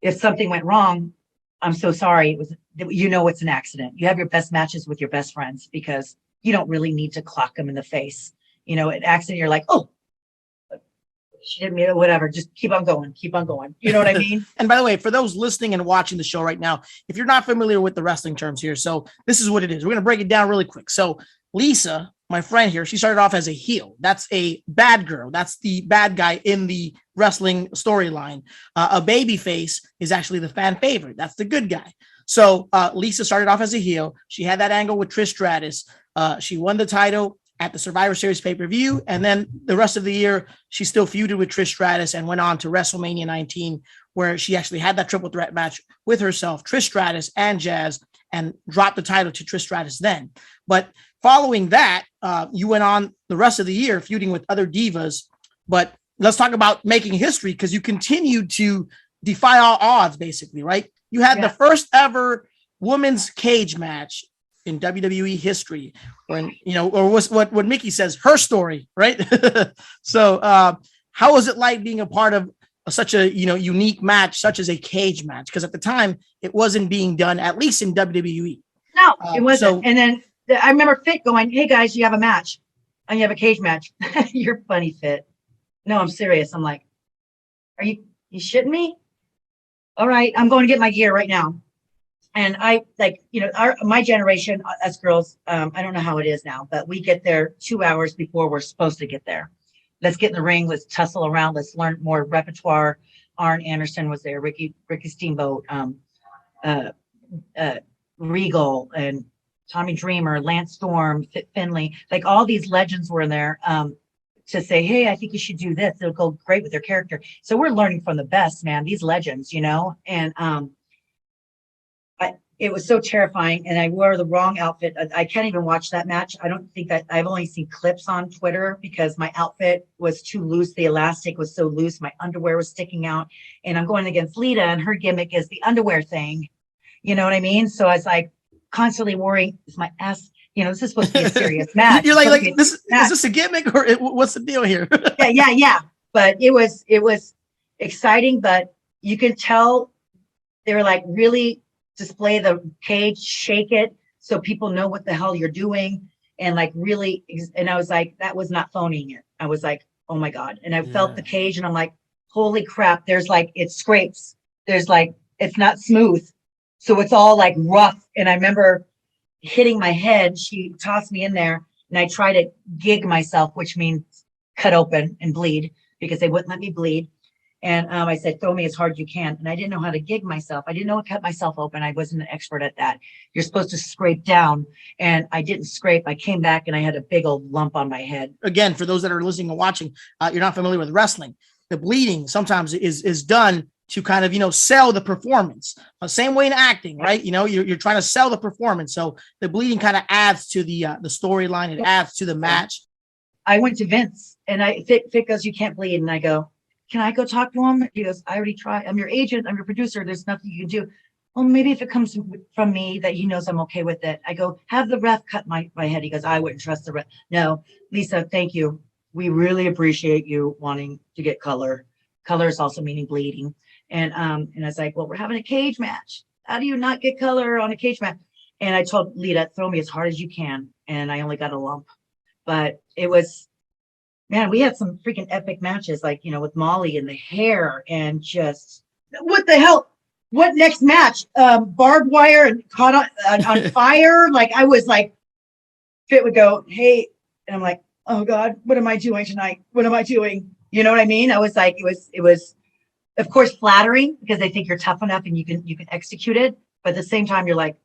If something went wrong, I'm so sorry. you know it's an accident. You have your best matches with your best friends because you don't really need to clock them in the face. You know, an accident, you're like, oh, she didn't mean it, whatever. Just keep on going. You know what I mean? And by the way, for those listening and watching the show right now, if you're not familiar with the wrestling terms here, so this is what it is. We're going to break it down really quick. So Lisa, my friend here, she started off as a heel. That's a bad girl. That's the bad guy in the wrestling storyline. A baby face is actually the fan favorite. That's the good guy. So Lisa started off as a heel. She had that angle with Trish Stratus. She won the title at the Survivor Series pay-per-view. And then the rest of the year, she still feuded with Trish Stratus and went on to WrestleMania 19, where she actually had that triple threat match with herself, Trish Stratus and Jazz, and dropped the title to Trish Stratus then. But following that, you went on the rest of the year feuding with other divas. But let's talk about making history, because you continued to defy all odds, basically, right? You had the first ever women's cage match in WWE history, when, you know, or was what Mickey says, her story, right? So how was it like being a part of such a, you know, unique match, such as a cage match? Because at the time it wasn't being done, at least in WWE. No, it wasn't. And then I remember Fit going, hey guys, you have a match and you have a cage match. You're funny, Fit. No, I'm serious. I'm like, are you shitting me? All right, I'm going to get my gear right now. And I, like, you know, my generation, us girls, I don't know how it is now, but we get there 2 hours before we're supposed to get there. Let's get in the ring. Let's tussle around. Let's learn more repertoire. Arn Anderson was there. Ricky Steamboat, Regal, and Tommy Dreamer, Lance Storm, Fit Finley. Like, all these legends were in there to say, hey, I think you should do this. It'll go great with their character. So we're learning from the best, man. These legends, you know, and it was so terrifying, and I wore the wrong outfit. I can't even watch that match. I don't think that I've only seen clips on Twitter because my outfit was too loose. The elastic was so loose. My underwear was sticking out, and I'm going against Lita, and her gimmick is the underwear thing. You know what I mean? So I was like constantly worrying, is my ass, you know, this is supposed to be a serious match. You're like is this a gimmick, or what's the deal here? Yeah. But it was exciting, but you could tell they were like, really display the cage, shake it so people know what the hell you're doing, and like really, and I was like, that was not phoning it. I was like, oh my God. And I felt the cage, and I'm like, holy crap, there's like, it scrapes, there's like, it's not smooth, so it's all like rough. And I remember hitting my head. She tossed me in there, and I tried to gig myself, which means cut open and bleed, because they wouldn't let me bleed. And I said, throw me as hard as you can. And I didn't know how to gig myself. I didn't know how to cut myself open. I wasn't an expert at that. You're supposed to scrape down. And I didn't scrape. I came back and I had a big old lump on my head. Again, for those that are listening and watching, you're not familiar with wrestling. The bleeding sometimes is done to kind of, you know, sell the performance. Same way in acting, right? You know, you're trying to sell the performance. So the bleeding kind of adds to the storyline. It adds to the match. I went to Vince, and Fit goes, you can't bleed. And I go, can I go talk to him? He goes, I already tried. I'm your agent. I'm your producer. There's nothing you can do. Well, maybe if it comes from me that he knows I'm okay with it. I go, have the ref cut my head. He goes, I wouldn't trust the ref. No, Lisa, thank you. We really appreciate you wanting to get color. Color is also meaning bleeding. And I was like, well, we're having a cage match. How do you not get color on a cage match? And I told Lita, throw me as hard as you can. And I only got a lump. But it was, man, we had some freaking epic matches, like, you know, with Molly and the hair, and just, what the hell? What next match? Barbed wire and caught on fire. Like, I was like, Fit would go, hey, and I'm like, oh God, what am I doing tonight? What am I doing? You know what I mean? I was like, it was, of course, flattering, because they think you're tough enough and you can execute it. But at the same time, you're like,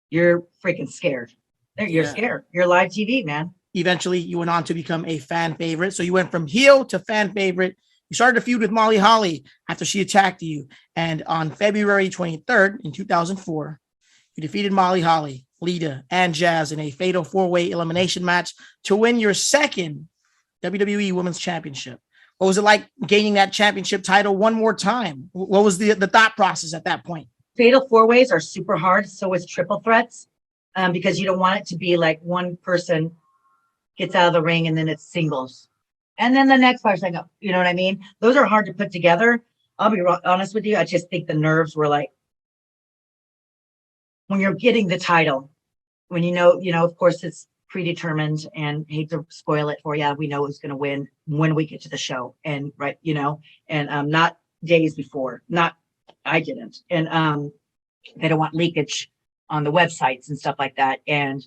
you're freaking scared. You're scared. You're live TV, man. Eventually, you went on to become a fan favorite. So you went from heel to fan favorite. You started a feud with Molly Holly after she attacked you. And on February 23rd, in 2004, you defeated Molly Holly, Lita, and Jazz in a fatal four-way elimination match to win your second WWE Women's Championship. What was it like gaining that championship title one more time? What was the thought process at that point? Fatal four-ways are super hard. So is triple threats, because you don't want it to be like one person gets out of the ring and then it's singles. And then the next person, you know what I mean? Those are hard to put together. I'll be honest with you. I just think the nerves were like, when you're getting the title, when of course it's predetermined, and hate to spoil it for you, we know who's going to win when we get to the show, and not days before. Not, I didn't, and they don't want leakage on the websites and stuff like that, and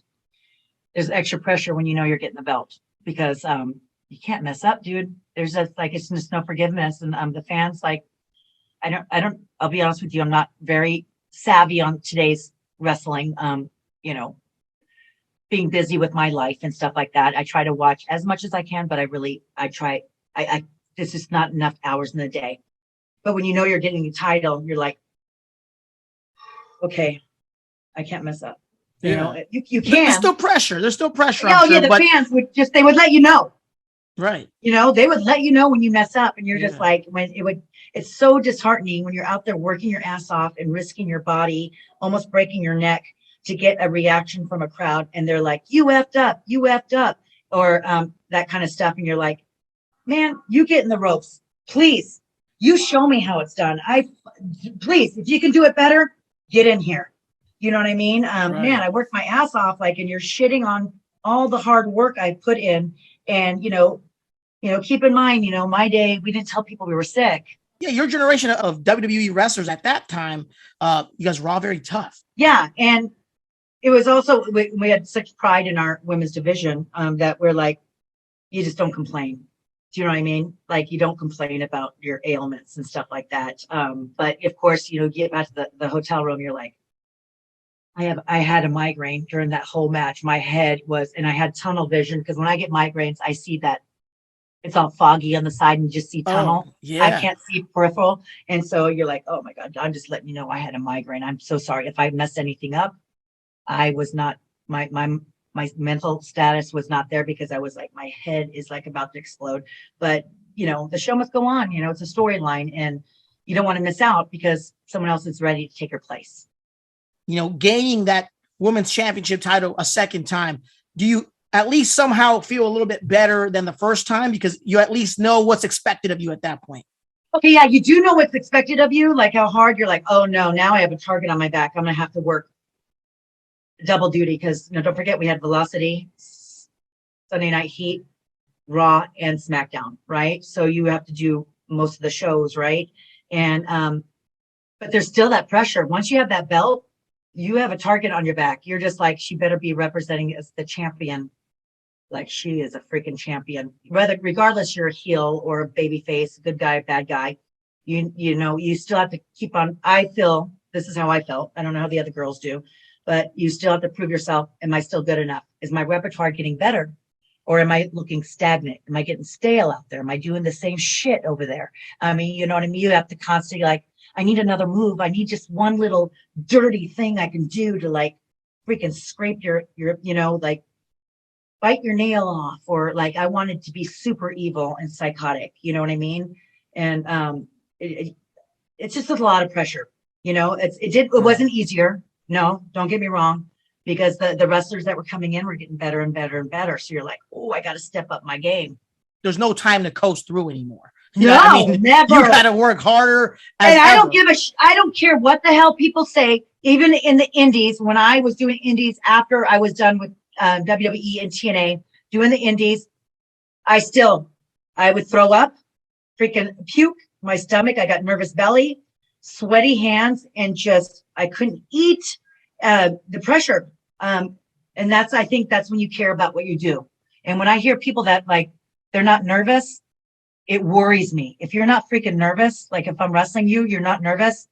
there's extra pressure when you're getting the belt, because you can't mess up, dude. There's it's just no forgiveness, and the fans, like, I'll be honest with you, I'm not very savvy on today's wrestling, being busy with my life and stuff like that. I try to watch as much as I can, but this is not enough hours in the day. But when you're getting a title, you're like, okay, I can't mess up. Yeah. You can. There's still pressure. Oh, yeah, the fans would let you know. Right. They would let you know when you mess up, and you're just like, it's so disheartening when you're out there working your ass off and risking your body, almost breaking your neck to get a reaction from a crowd. And they're like, you effed up, or that kind of stuff. And you're like, man, you get in the ropes, please. You show me how it's done. Please, if you can do it better, get in here. You know what I mean? Right. Man, I worked my ass off, and you're shitting on all the hard work I put in. And, keep in mind, my day, we didn't tell people we were sick. Yeah, your generation of WWE wrestlers at that time, you guys were all very tough. Yeah, and it was also, we had such pride in our women's division that we're like, you just don't complain. Do you know what I mean? Like, you don't complain about your ailments and stuff like that. But of course, you get back to the hotel room, you're like, I had a migraine during that whole match. My head was, and I had tunnel vision, because when I get migraines, I see that it's all foggy on the side and you just see tunnel. Oh, yeah. I can't see peripheral. And so you're like, oh my God, I'm just letting you know I had a migraine. I'm so sorry if I messed anything up. I was not, my mental status was not there, because I was like, my head is like about to explode. But, the show must go on. It's a storyline, and you don't want to miss out because someone else is ready to take her place. Gaining that women's championship title a second time, do you at least somehow feel a little bit better than the first time, because you at least know what's expected of you at that point? Okay, yeah, you do know what's expected of you, like how hard you're like, oh no, now I have a target on my back. I'm going to have to work double duty, because don't forget, we had Velocity, Sunday Night Heat, Raw, and SmackDown, right? So you have to do most of the shows, right? And but there's still that pressure. Once you have that belt, you have a target on your back. You're just like, she better be representing as the champion. Like, she is a freaking champion. Regardless, you're a heel or a baby face, good guy, bad guy. You still have to keep on. I feel, this is how I felt. I don't know how the other girls do, but you still have to prove yourself. Am I still good enough? Is my repertoire getting better? Or am I looking stagnant? Am I getting stale out there? Am I doing the same shit over there? I mean, you know what I mean? You have to constantly, like, I need another move. I need just one little dirty thing I can do to, like, freaking scrape your like, bite your nail off, or like, I wanted to be super evil and psychotic. You know what I mean? And it's just a lot of pressure. It wasn't easier. No, don't get me wrong, because the wrestlers that were coming in were getting better and better and better. So you're like, oh, I got to step up my game. There's no time to coast through anymore. Never. You got to work harder. And I don't care what the hell people say. Even in the indies, when I was doing indies after I was done with WWE and TNA, doing the indies, I would throw up, freaking puke, my stomach. I got nervous belly, sweaty hands, and I couldn't eat. The pressure. And I think that's when you care about what you do. And when I hear people that, like, they're not nervous, it worries me. If you're not freaking nervous, like if I'm wrestling you, you're not nervous,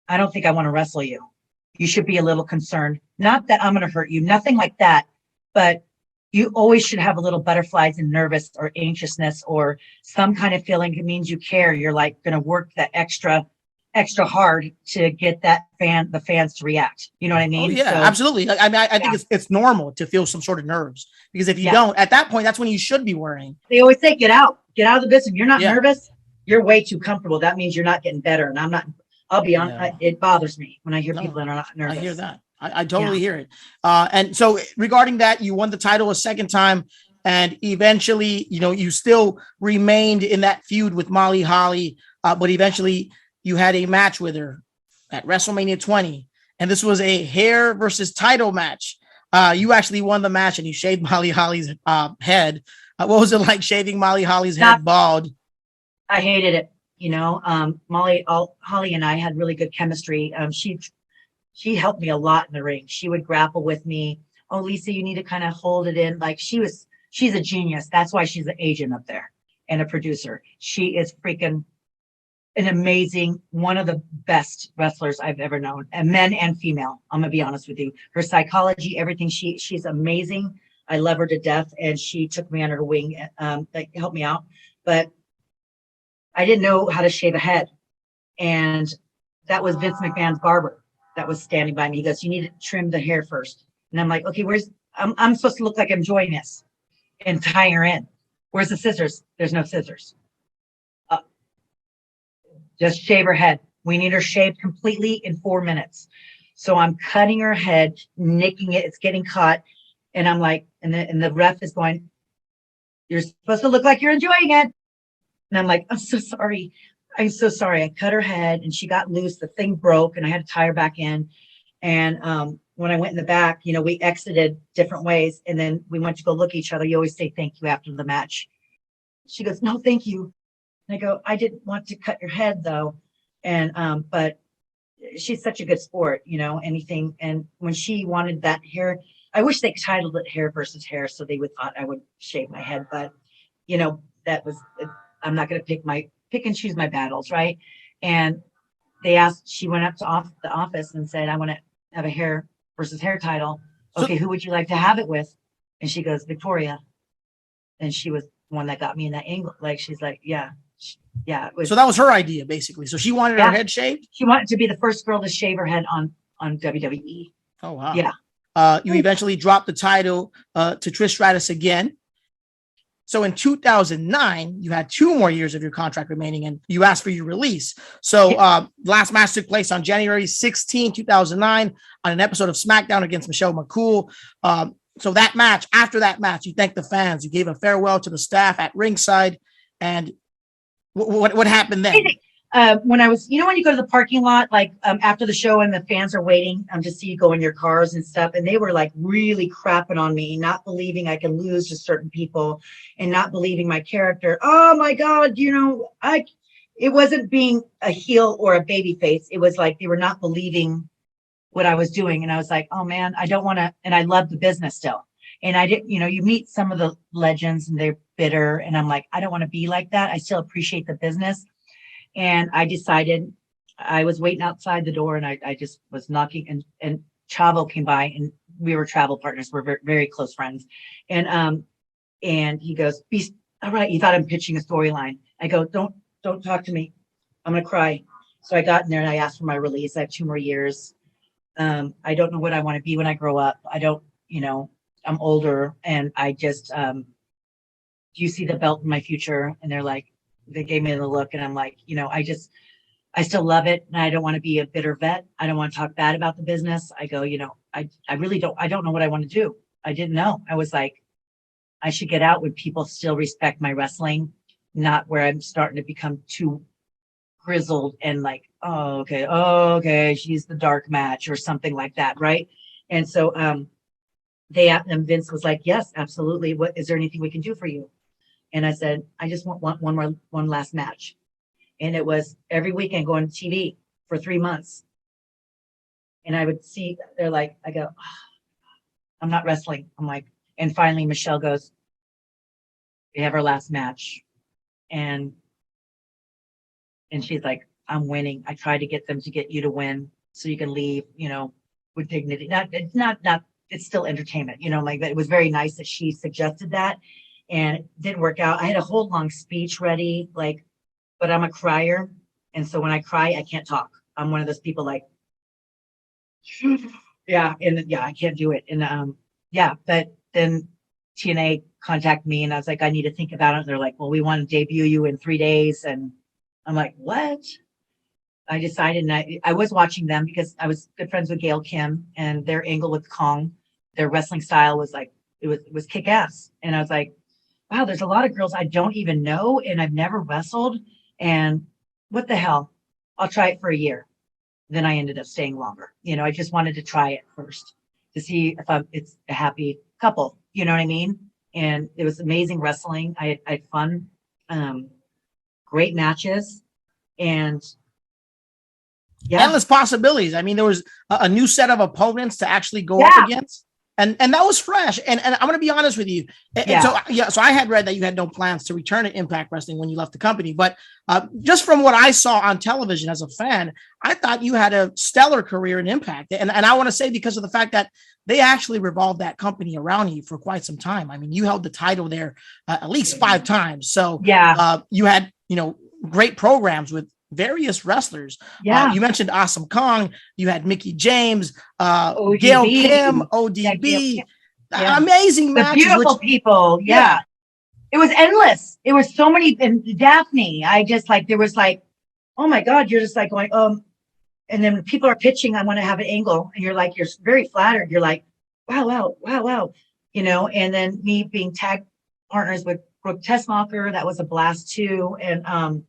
I don't think I want to wrestle you. You should be a little concerned. Not that I'm going to hurt you, nothing like that. But you always should have a little butterflies and nervous or anxiousness or some kind of feeling. It means you care. You're like going to work that extra hard to get the fans to react. You know what I mean? Oh, yeah, so, absolutely. I mean, I think it's normal to feel some sort of nerves, because if you don't, at that point, that's when you should be worrying. They always say, get out of the business. You're not nervous. You're way too comfortable. That means you're not getting better. And I'll be honest. It bothers me when I hear people that are not nervous. I hear that. I totally hear it. And so regarding that, you won the title a second time, and eventually, you still remained in that feud with Molly Holly, but eventually you had a match with her at WrestleMania 20, and this was a hair versus title match. You actually won the match, and you shaved Molly Holly's head. What was it like shaving Molly Holly's head bald? I hated it. You know, Holly and I had really good chemistry. She helped me a lot in the ring. She would grapple with me. Oh, Lisa, you need to kind of hold it in. Like she's a genius. That's why she's an agent up there and a producer. She is freaking an amazing, one of the best wrestlers I've ever known, and men and female. I'm gonna be honest with you. Her psychology, everything. She's amazing. I love her to death, and she took me under her wing, like helped me out. But I didn't know how to shave a head, and that was Vince McMahon's barber that was standing by me. He goes, "You need to trim the hair first." And I'm like, "Okay, I'm supposed to look like I'm enjoying this and tying her in. Where's the scissors?" There's no scissors. Just shave her head. We need her shaved completely in 4 minutes. So I'm cutting her head, nicking it. It's getting caught. And I'm like, and the ref is going, "You're supposed to look like you're enjoying it." And I'm like, "I'm so sorry. I'm so sorry." I cut her head and she got loose. The thing broke and I had to tie her back in. And when I went in the back, you know, we exited different ways. And then we went to go look at each other. You always say thank you after the match. She goes, "No, thank you." And I go, "I didn't want to cut your head though." And, but she's such a good sport, you know, anything. And when she wanted that hair, I wish they titled it hair versus hair. So they would thought I would shave my head, but you know, I'm not going to pick and choose my battles. Right. And she went up to the office and said, "I want to have a hair versus hair title. Okay. Who would you like to have it with?" And she goes, "Victoria." And she was the one that got me in that angle. Like, she's like, yeah. So that was her idea, basically. So she wanted her head shaved? She wanted to be the first girl to shave her head on WWE. Oh, wow. Yeah. You eventually dropped the title to Trish Stratus again. So in 2009, you had 2 more years of your contract remaining, and you asked for your release. So last match took place on January 16, 2009, on an episode of SmackDown against Michelle McCool. So that match, after that match, you thanked the fans. You gave a farewell to the staff at ringside. And what happened then? When I was, you know, when you go to the parking lot, like after the show and the fans are waiting to see you go in your cars and stuff, and they were like really crapping on me, not believing I can lose to certain people and not believing my character. Oh my God, you know, it wasn't being a heel or a baby face. It was like they were not believing what I was doing. And I was like, oh man, I don't want to, and I love the business still. And I didn't, you know, you meet some of the legends and they're bitter. And I'm like, I don't want to be like that. I still appreciate the business. And I decided, I was waiting outside the door and I just was knocking, and Chavo came by, and we were travel partners. We're very, very close friends. And he goes, all right. You thought I'm pitching a storyline. I go, don't talk to me. I'm going to cry. So I got in there and I asked for my release. I have 2 more years. I don't know what I want to be when I grow up. I don't, you know, I'm older, and I just, do you see the belt in my future? And they're like, they gave me the look, and I'm like, you know, I still love it. And I don't want to be a bitter vet. I don't want to talk bad about the business. I go, you know, I really don't know what I want to do. I didn't know. I was like, I should get out when people still respect my wrestling, not where I'm starting to become too grizzled and like, oh, okay, she's the dark match or something like that. Right. And so, and Vince was like, yes, absolutely. What, is there anything we can do for you? And I said, I just want one last match. And it was every weekend going to TV for 3 months. And I would see, they're like, I go, oh, I'm not wrestling. I'm like, and finally Michelle goes, we have our last match. And she's like, I'm winning. I tried to get them to get you to win so you can leave, you know, with dignity. It's still entertainment, you know, like that. It was very nice that she suggested that, and it didn't work out. I had a whole long speech ready, like, but I'm a crier. And so when I cry, I can't talk. I'm one of those people like, I can't do it. And but then TNA contacted me and I was like, I need to think about it. They're like, well, we want to debut you in 3 days. And I'm like, what? I decided, and I was watching them because I was good friends with Gail Kim, and their angle with Kong, their wrestling style was like, it was kick ass. And I was like, wow, there's a lot of girls I don't even know, and I've never wrestled. And what the hell? I'll try it for a year. then I ended up staying longer. I just wanted to try it first to see if it's a happy couple. You know what I mean? And it was amazing wrestling. I had fun, great matches, and endless possibilities. I mean, there was a new set of opponents to actually go up against. And that was fresh. And I'm going to be honest with you. So I had read that you had no plans to return to Impact Wrestling when you left the company. But just from what I saw on television as a fan, I thought you had a stellar career in Impact. And I want to say because of the fact that they actually revolved that company around you for quite some time. I mean, you held the title there at least 5 times. So you had, great programs with various wrestlers. You mentioned Awesome Kong. You had Mickey James, Gail Kim, ODB. Amazing matches. The beautiful people. Yeah. It was endless. It was so many. And Daphne, I just there was oh my God, you're just going, and then when people are pitching, I want to have an angle. And you're you're very flattered. You're wow. And then me being tag partners with Brooke Tessmacher, that was a blast too. And,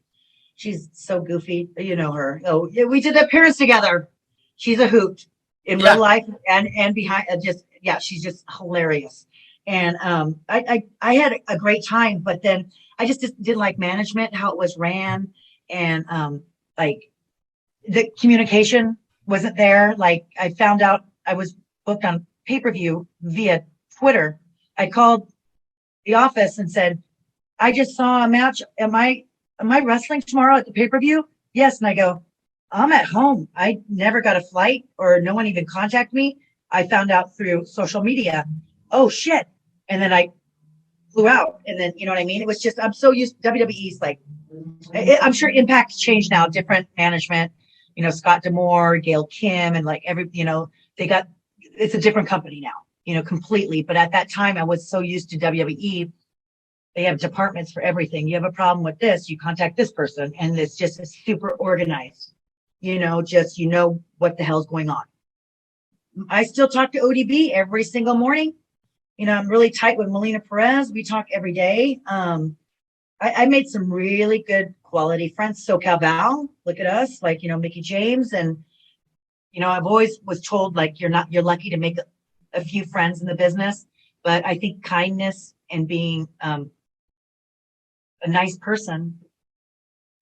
she's so goofy. You know her. Oh, yeah, we did the appearance together. She's a hoot in real life and behind. She's just hilarious. And I had a great time, but then I just didn't like management, how it was ran, and the communication wasn't there. I found out I was booked on pay-per-view via Twitter. I called the office and said, I just saw a match. Am I wrestling tomorrow at the pay-per-view? Yes. And I go, I'm at home. I never got a flight, or no one even contacted me. I found out through social media. Oh shit. And then I flew out. And then, you know what I mean? It was just, I'm so used to WWE's I'm sure Impact's changed now, different management, Scott D'Amore, Gail Kim, and it's a different company now, completely. But at that time I was so used to WWE. They have departments for everything. You have a problem with this, you contact this person, and it's just super organized. What the hell's going on. I still talk to ODB every single morning. I'm really tight with Melina Perez. We talk every day. I made some really good quality friends. SoCal Val, look at us, Mickey James. And, I've always was told you're lucky to make a few friends in the business, but I think kindness and being, a nice person,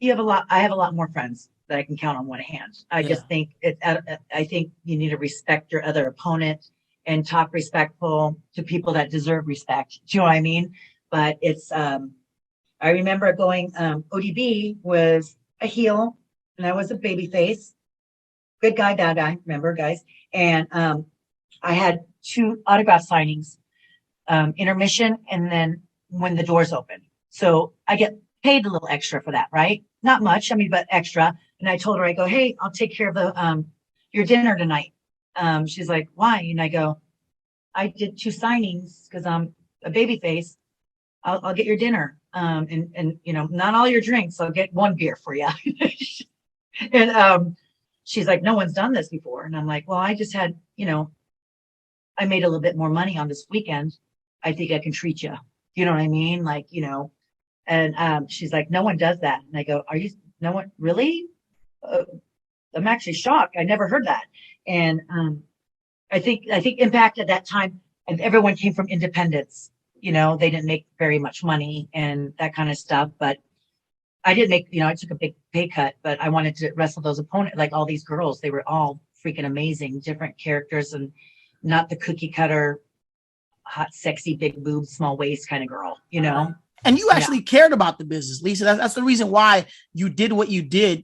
I have a lot more friends that I can count on one hand. I just think I think you need to respect your other opponent and talk respectful to people that deserve respect. Do you know what I mean? But it's, I remember going, ODB was a heel and I was a baby face. Good guy, bad guy. Remember, guys? And, I had 2 autograph signings, intermission, and then when the doors open. So I get paid a little extra for that, right? Not much, but extra. And I told her, I go, hey, I'll take care of the your dinner tonight. She's like, why? And I go, I did 2 signings because I'm a baby face. I'll get your dinner. And not all your drinks. I'll get 1 beer for you. And she's like, no one's done this before. And I'm like, well, I just had, I made a little bit more money on this weekend. I think I can treat you. You know what I mean? And she's like, no one does that. And I go, no one really? I'm actually shocked. I never heard that. And I think Impact at that time, and everyone came from independence. They didn't make very much money and that kind of stuff. But I did make, I took a big pay cut, but I wanted to wrestle those opponents, all these girls. They were all freaking amazing, different characters, and not the cookie cutter, hot, sexy, big boobs, small waist kind of girl, And you actually cared about the business, Lisa. That's the reason why you did what you did.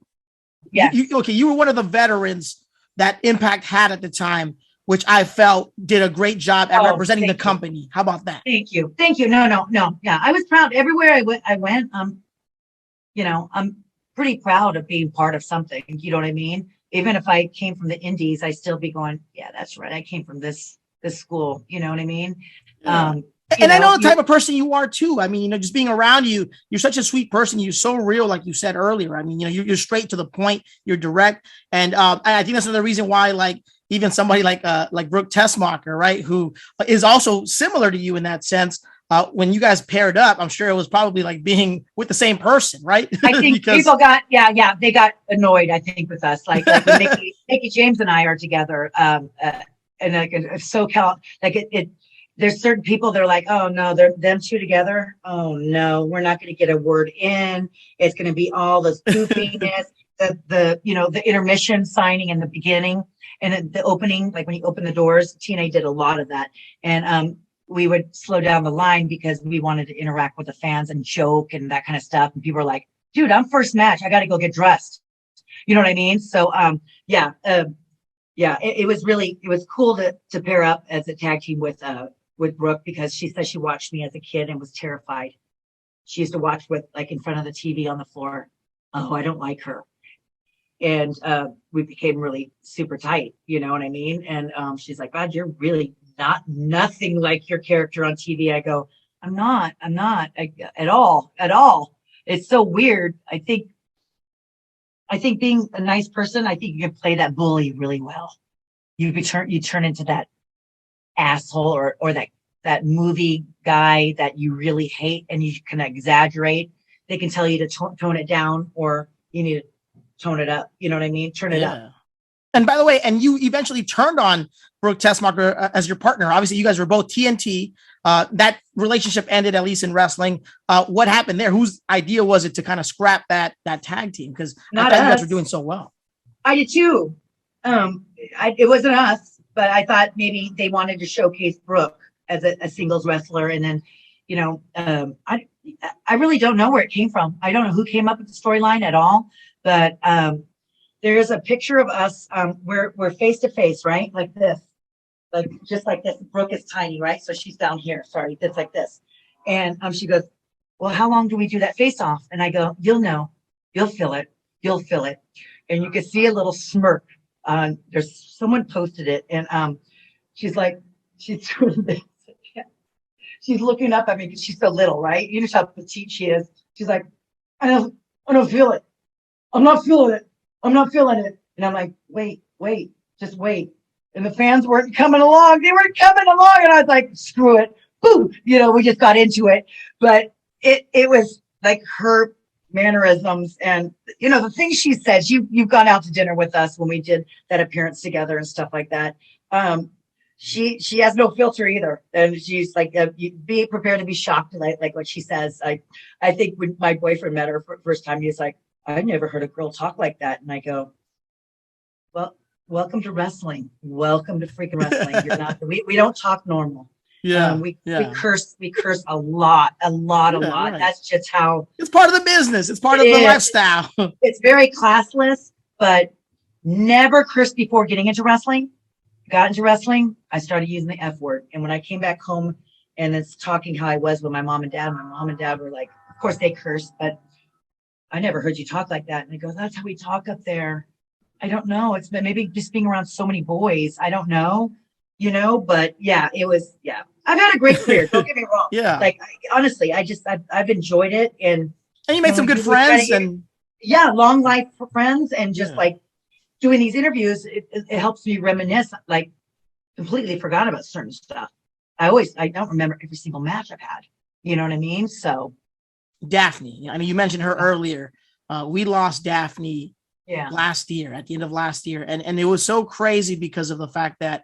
Yeah. You were one of the veterans that Impact had at the time, which I felt did a great job at representing the company. How about that? Thank you. No. Yeah. I was proud everywhere I went. I'm pretty proud of being part of something. You know what I mean? Even if I came from the indies, I still be going, yeah, that's right. I came from this school. You know what I mean? Yeah. And I know the type of person you are too. Just being around you, you're such a sweet person. You're so real, like you said earlier. You're straight to the point. You're direct, and I think that's another reason why, even somebody like Brooke Tessmacher, right, who is also similar to you in that sense, when you guys paired up, I'm sure it was probably like being with the same person, right? I think people got, they got annoyed, I think, with us. Like when Mickey James and I are together, and like it's SoCal, like it there's certain people that are like, oh no, they're them two together. Oh no, we're not going to get a word in. It's going to be all this goofiness, the intermission signing in the beginning and the opening, like when you open the doors. TNA did a lot of that, and we would slow down the line because we wanted to interact with the fans and joke and that kind of stuff. And people were like, dude, I'm first match. I got to go get dressed. You know what I mean? So, it was cool to pair up as a tag team with Brooke, because she said she watched me as a kid and was terrified. She used to watch with like in front of the TV on the floor. Oh, I don't like her. And we became really super tight. You know what I mean? And she's like, God, you're really nothing like your character on TV. I go, I'm not at all. It's so weird. I think being a nice person, I think you can play that bully really well. You turn into that asshole or that movie guy that you really hate, and you can exaggerate. They can tell you to tone it down, or you need to tone it up. You know what I mean? Turn it up. And by the way, and you eventually turned on Brooke Tessmacher as your partner. Obviously, you guys were both TNT. That relationship ended, at least in wrestling. What happened there? Whose idea was it to kind of scrap that tag team? Because I thought you guys were doing so well. I did too. It wasn't us, but I thought maybe they wanted to showcase Brooke as a singles wrestler. And then, I really don't know where it came from. I don't know who came up with the storyline at all, but there's a picture of us. We're face to face, right? Like this. Like just like this. Brooke is tiny, right? So she's down here. Sorry, it's like this. And she goes, well, how long do we do that face off? And I go, you'll know, you'll feel it. And you can see a little smirk. There's someone posted it, and she's like, she's doing this. She's looking up at me because she's so little, right? You know how petite she is. She's like, I don't feel it. I'm not feeling it. And I'm like, wait, just wait. And the fans weren't coming along. They weren't coming along. And I was like, screw it. Boo. We just got into it. But it was like her mannerisms and, the things she said. You've gone out to dinner with us when we did that appearance together and stuff like that. She has no filter either. And she's like, you be prepared to be shocked, like what she says. I think when my boyfriend met her for the first time, he was like, I never heard a girl talk like that. And I go, well, welcome to wrestling. Welcome to freaking wrestling. You're not, we don't talk normal. Yeah. We curse a lot. Right. That's just how it's part of the business. It's part of the lifestyle. It's very classless, but never cursed before getting into wrestling. Got into wrestling, I started using the F word. And when I came back home and it's talking how I was with my mom and dad were like, of course they cursed, but I never heard you talk like that. And I go, that's how we talk up there. I don't know. It's been maybe just being around so many boys. I don't know, but it was. I've had a great career. Don't get me wrong. Yeah. Like, honestly, I've enjoyed it. And you made some good friends long life friends. And just like doing these interviews, it helps me reminisce, like completely forgot about certain stuff. I don't remember every single match I've had. You know what I mean? So. Daphne, I mean, you mentioned her earlier. We lost Daphne last year, at the end of last year. And it was so crazy because of the fact that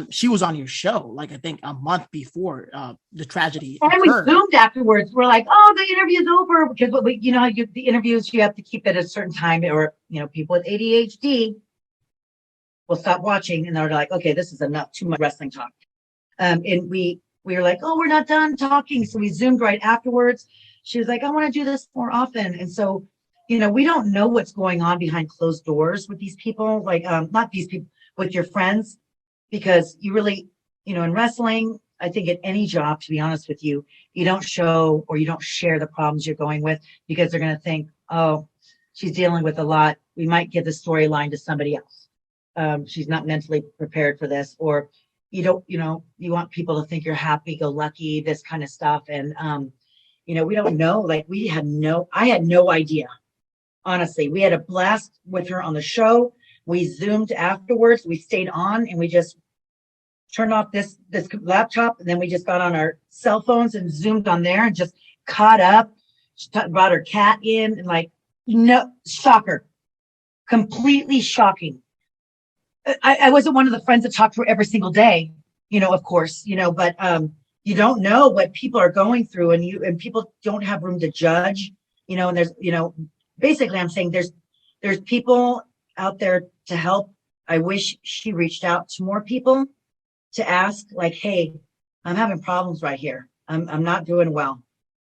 she was on your show, like I think a month before the tragedy occurred. We zoomed afterwards. We're like, oh, the interview's over, because the interviews, you have to keep it at a certain time, or people with ADHD will stop watching and they're like, okay, this is enough, too much wrestling talk. And we were like, oh, we're not done talking. So we zoomed right afterwards. She was like, I want to do this more often. And so, we don't know what's going on behind closed doors with these people, like not these people, with your friends, because you really, in wrestling, I think at any job, to be honest with you, you don't show or you don't share the problems you're going with, because they're going to think, oh, she's dealing with a lot. We might give the storyline to somebody else. She's not mentally prepared for this, or you want people to think you're happy-go-lucky, this kind of stuff. And, we don't know, like I had no idea. Honestly, we had a blast with her on the show. We zoomed afterwards. We stayed on and we just turned off this laptop, and then we just got on our cell phones and zoomed on there and just caught up. She brought her cat in, and like, shocker, completely shocking. I wasn't one of the friends that talked to her every single day, of course, but you don't know what people are going through, and people don't have room to judge, and there's, basically I'm saying there's people out there to help. I wish she reached out to more people to ask, like, hey, I'm having problems right here. I'm not doing well.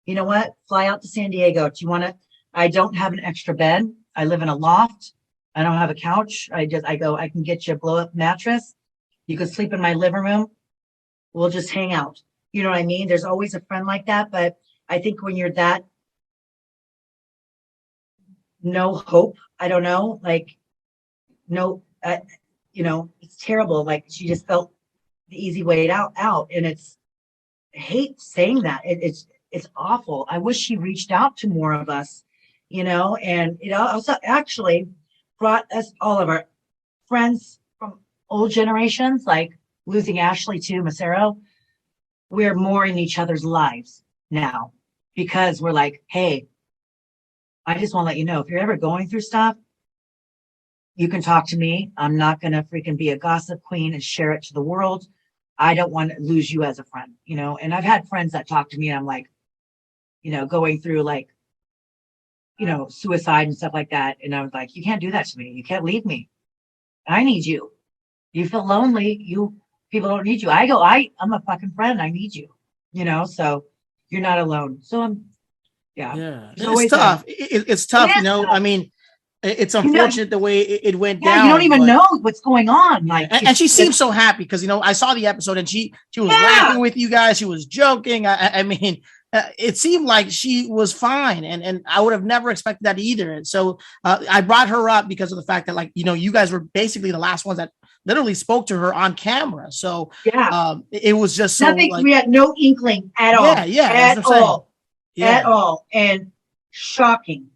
You know what? Fly out to San Diego. Do you want to? I don't have an extra bed. I live in a loft. I don't have a couch. I can get you a blow up mattress. You can sleep in my living room. We'll just hang out. You know what I mean? There's always a friend like that. But I think when you're that no hope, I don't know, like, no, it's terrible. Like, she just felt the easy way out. And I hate saying that. It's awful. I wish she reached out to more of us, and it also actually brought us all of our friends from old generations, like losing Ashley to Macero. We're more in each other's lives now because we're like, hey, I just want to let you know, if you're ever going through stuff, you can talk to me. I'm not going to freaking be a gossip queen and share it to the world. I don't want to lose you as a friend, and I've had friends that talk to me and I'm like, going through like, suicide and stuff like that. And I was like, you can't do that to me. You can't leave me. I need you. You feel lonely. People don't need you. I'm a fucking friend. I need you, so you're not alone. So yeah. It's tough. It's tough. Yeah. I mean, it's unfortunate the way it went down. You don't even know what's going on. Like, and she seemed so happy because, I saw the episode and she was laughing with you guys. She was joking. I mean, it seemed like she was fine, and I would have never expected that either. And so I brought her up because of the fact that, like, you guys were basically the last ones that literally spoke to her on camera. So it was just nothing. We had no inkling at all. At all, and shocking.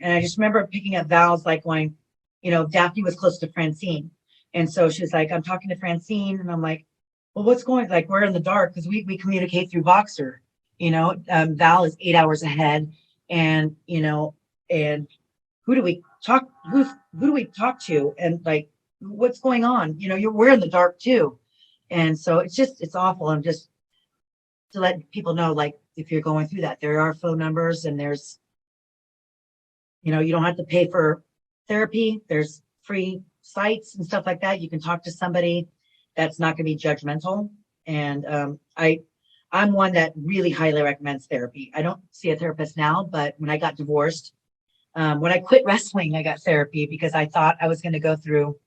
And I just remember picking up Val's, like, going, Daphne was close to Francine, and so she was like, I'm talking to Francine, and I'm like, well, what's going, like, we're in the dark because we communicate through Voxer, Val is 8 hours ahead, and and who do we talk to, and like, what's going on, we're in the dark too. And so it's awful. And just to let people know, like, if you're going through that, there are phone numbers, and there's, you don't have to pay for therapy. There's free sites and stuff like that. You can talk to somebody that's not going to be judgmental. And I'm one that really highly recommends therapy. I don't see a therapist now, but when I got divorced, when I quit wrestling, I got therapy because I thought I was going to go through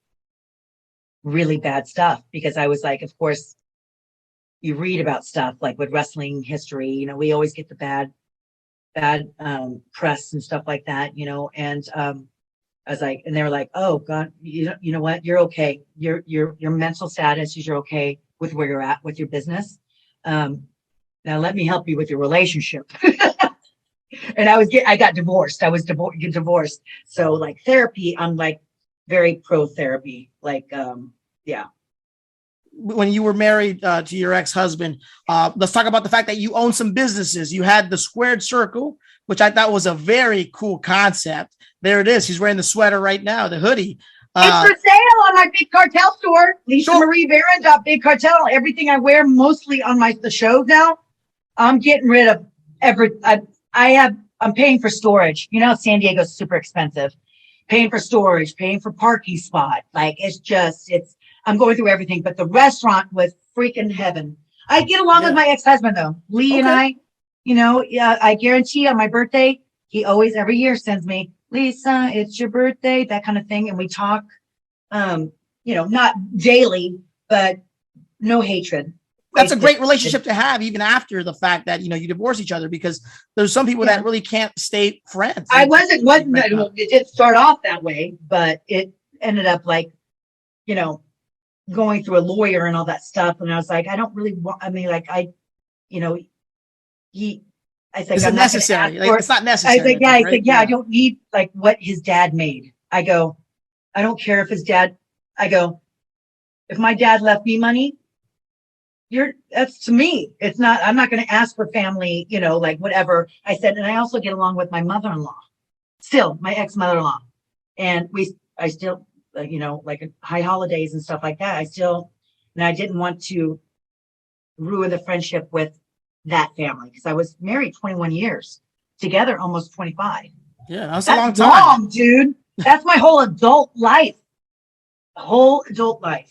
really bad stuff, because I was like, of course, you read about stuff like with wrestling history, we always get the bad press and stuff like that, and I was like, and they were like, oh God, you know what? You're okay. Your mental status is, you're okay with where you're at with your business. Now let me help you with your relationship. And I got divorced. I was divorced. So, like, therapy, I'm like very pro therapy. Like, When you were married to your ex-husband, let's talk about the fact that you own some businesses. You had the Squared Circle, which I thought was a very cool concept. There it is. He's wearing the sweater right now, the hoodie. It's for sale on my Big Cartel store. Lisa Marie Varon. Big Cartel. Everything I wear, mostly on the shows now. I'm getting rid of I'm paying for storage. San Diego's super expensive. Paying for storage, paying for parking spot. Like, I'm going through everything, but the restaurant was freaking heaven. I get along with my ex-husband though. Lee and I, I guarantee on my birthday, he always every year sends me, Lisa, it's your birthday, that kind of thing. And we talk, not daily, but no hatred. That's a great relationship to have, even after the fact that, you divorce each other, because there's some people that really can't stay friends. It didn't start off that way, but it ended up like, going through a lawyer and all that stuff. And I was like, I don't really want, I said, is it necessary? Like, it's not necessary. I said, I don't need like what his dad made. I go, I don't care if his dad, if if my dad left me money, that's to me. It's not, I'm not going to ask for family, like whatever. I said, and I also get along with my mother-in-law, still my ex-mother-in-law. And I still, like high holidays and stuff like that. And I didn't want to ruin the friendship with that family because I was married 21 years, together almost 25. Yeah, that's a long time. Long, dude. That's my whole adult life. Whole adult life.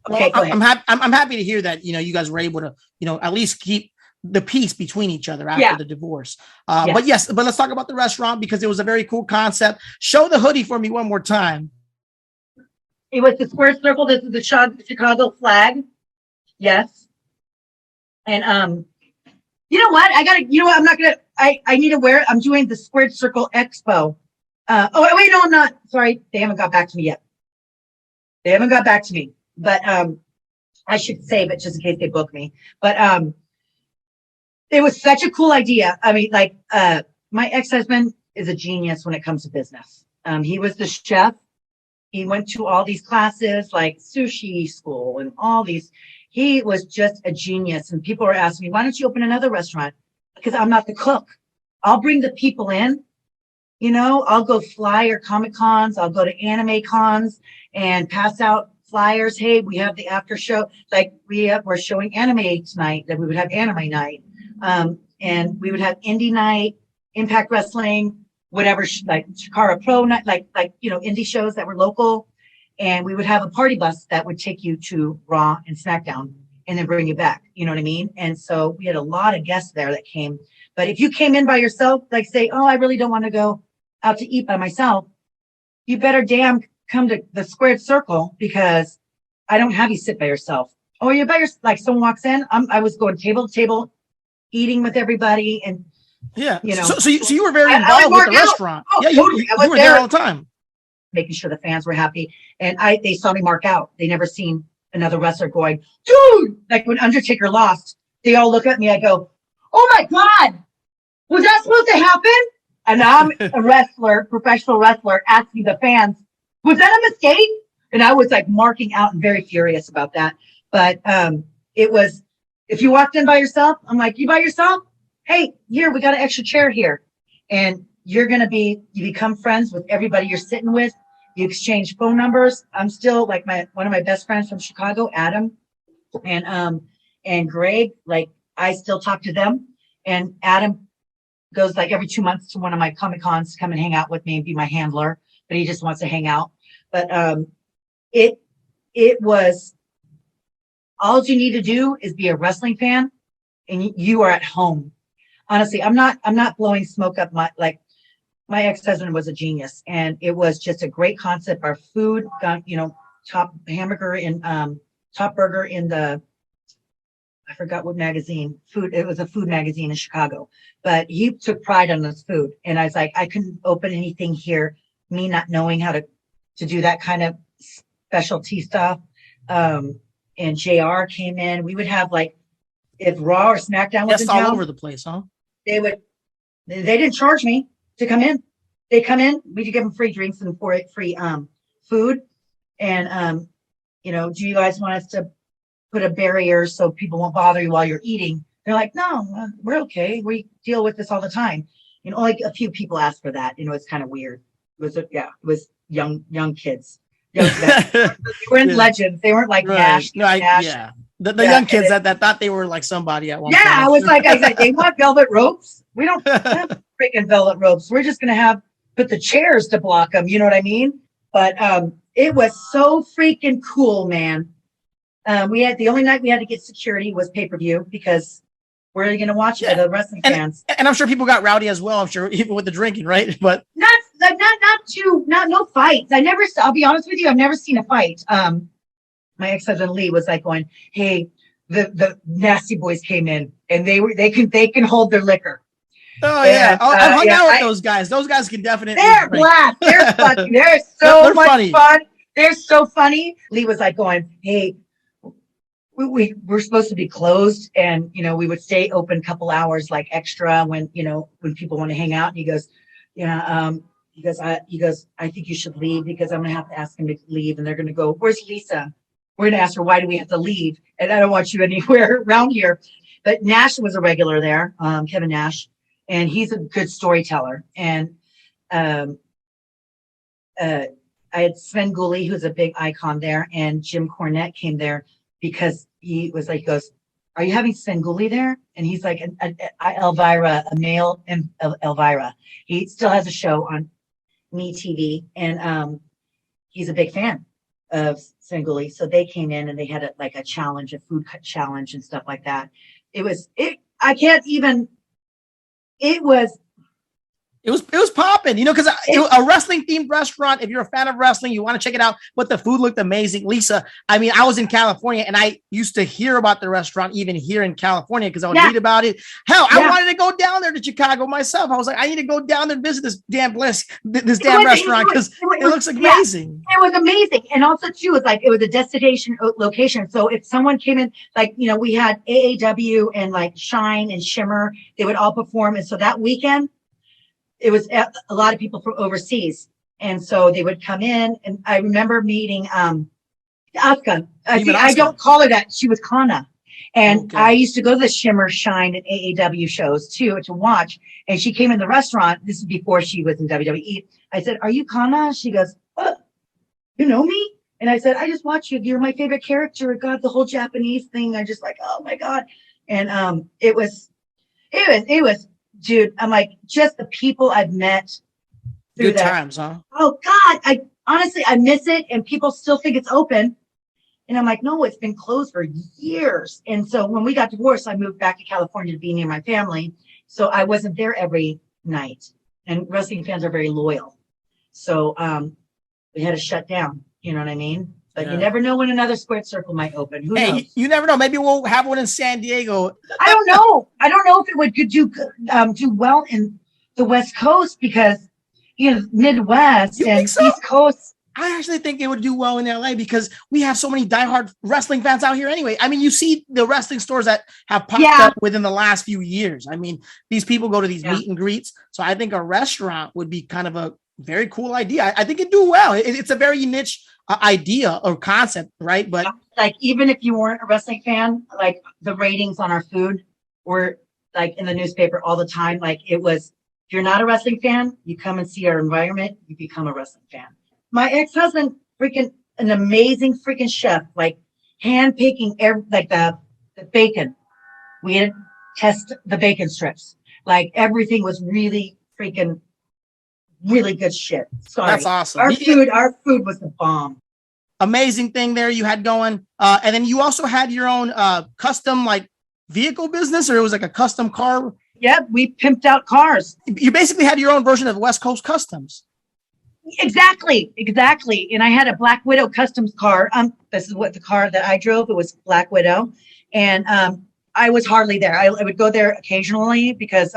Okay, well, I'm happy to hear that, you guys were able to, at least keep the peace between each other after the divorce. But let's talk about the restaurant because it was a very cool concept. Show the hoodie for me one more time. It was the square circle. This is the Chicago flag. Yes. And, you know what? I'm not going to, I need to wear, I'm doing the squared circle expo. Wait, no, I'm not. Sorry. They haven't got back to me yet. But I should save it just in case they book me. But it was such a cool idea. I mean, like my ex-husband is a genius when it comes to business. He was the chef. He went to all these classes like sushi school and all these. He was just a genius. And people were asking me, why don't you open another restaurant? Because I'm not the cook. I'll bring the people in. I'll go flyer Comic Cons. I'll go to anime cons and pass out flyers. Hey, we have the after show. Like we're showing anime tonight. That we would have anime night, and we would have indie night, Impact Wrestling, whatever, like Chikara Pro night, like indie shows that were local, and we would have a party bus that would take you to Raw and SmackDown, and then bring you back. You know what I mean? And so we had a lot of guests there that came. But if you came in by yourself, like say, oh, I really don't want to go out to eat by myself, you better damn come to the squared circle because I don't have you sit by yourself. Oh, you're by yourself. Like someone walks in, I was going table to table, eating with everybody, and So you were very involved with the restaurant. Oh, yeah, totally. you were there all the time, making sure the fans were happy. And they saw me mark out. They never seen another wrestler going, dude. Like when Undertaker lost, they all look at me. I go, oh my God, was that supposed to happen? And I'm a wrestler, professional wrestler, asking the fans, was that a mistake? And I was like marking out and very furious about that. But it was, if you walked in by yourself, I'm like, you by yourself? Hey, here, we got an extra chair here. And you become friends with everybody you're sitting with. You exchange phone numbers. I'm still like one of my best friends from Chicago, Adam and Greg, like I still talk to them. And Adam goes like every 2 months to one of my Comic Cons to come and hang out with me and be my handler, but he just wants to hang out. But it was, all you need to do is be a wrestling fan and you are at home. Honestly, I'm not blowing smoke up my ex-husband was a genius, and it was just a great concept. Our food got, top hamburger and top burger in the, I forgot what magazine, food. It was a food magazine in Chicago, but he took pride on this food. And I was like, I couldn't open anything here, me not knowing how to do that kind of specialty stuff. And JR came in. We would have like, if Raw or SmackDown was in town, all over the place, huh? They didn't charge me to come in. They come in, we could give them free drinks and free food. And do you guys want us to put a barrier so people won't bother you while you're eating? They're like, no, we're okay. We deal with this all the time. Only a few people asked for that. It's kind of weird. It was young kids. They weren't legends. They weren't like Nash. Nash. The young kids that thought they were like somebody at one point. I was like, I said, they want velvet ropes. We don't have freaking velvet ropes. We're just going to put the chairs to block them. You know what I mean? But it was so freaking cool, man. The only night we had to get security was pay-per-view because where are you going to watch it? The wrestling fans. And I'm sure people got rowdy as well. I'm sure even with the drinking, right? But no fights. I'll be honest with you. I've never seen a fight. My ex-husband Lee was like going, hey, the nasty boys came in and they can hold their liquor. Oh yeah. I hung out with those guys. Those guys can definitely. They're black. They're funny. They're so much funny. Fun. They're so funny. Lee was like going, hey, we're supposed to be closed, and we would stay open a couple hours like extra when people want to hang out. And he goes, yeah. He goes, I think you should leave because I'm gonna have to ask him to leave, and they're gonna go, where's Lisa? we're going to ask her, why do we have to leave? And I don't want you anywhere around here. But Nash was a regular there, Kevin Nash, and he's a good storyteller. And I had Sven Gulli, who's a big icon there, and Jim Cornette came there because he was like, goes, are you having Sven Gulli there? And he's like, Elvira, a male Elvira. He still has a show on Me TV, and he's a big fan of Sven Gulli. So they came in and they had a challenge, a food challenge and stuff like that. It was popping, because a wrestling themed restaurant, if you're a fan of wrestling, you want to check it out, but the food looked amazing. Lisa, I mean, I was in California and I used to hear about the restaurant even here in California because I would read about it. Hell, I wanted to go down there to Chicago myself. I was like, I need to go down there and visit this damn restaurant because it looks amazing. It was amazing. And also too, it was a destination location. So if someone came in, we had AAW and Shine and Shimmer, they would all perform. And so that weekend, it was a lot of people from overseas. And so they would come in. And I remember meeting Asuka. I don't call her that. She was Kana. And I used to go to the Shimmer, Shine, and AAW shows too to watch. And she came in the restaurant. This is before she was in WWE. I said, are you Kana? She goes, what? You know me? And I said, I just watch you. You're my favorite character. God, the whole Japanese thing. I just oh my God. And it was, dude, I'm like, just the people I've met. Good times, huh? Oh God, I honestly miss it, and people still think it's open. And I'm like, no, it's been closed for years. And so when we got divorced, I moved back to California to be near my family. So I wasn't there every night. And wrestling fans are very loyal. So we had to shut down. You know what I mean? But you never know when another squared circle might open. Who knows? You never know. Maybe we'll have one in San Diego. I don't know. I don't know if it would do well in the West Coast because, Midwest and East Coast. I actually think it would do well in LA because we have so many diehard wrestling fans out here anyway. I mean, you see the wrestling stores that have popped up within the last few years. I mean, these people go to these meet and greets. So I think a restaurant would be kind of a very cool idea. I think it'd do well. It's a very niche idea or concept, right? But even if you weren't a wrestling fan, the ratings on our food were in the newspaper all the time. It was, if you're not a wrestling fan, you come and see our environment, you become a wrestling fan. My ex-husband, freaking an amazing freaking chef, hand picking the bacon. We had to test the bacon strips. Everything was really freaking really good shit. Sorry. That's awesome. Our food was the bomb. Amazing thing there you had going. And then you also had your own custom vehicle business, or it was a custom car. Yep, we pimped out cars. You basically had your own version of West Coast Customs. Exactly. And I had a Black Widow customs car. This is what the car that I drove. It was Black Widow. And I was hardly there. I would go there occasionally because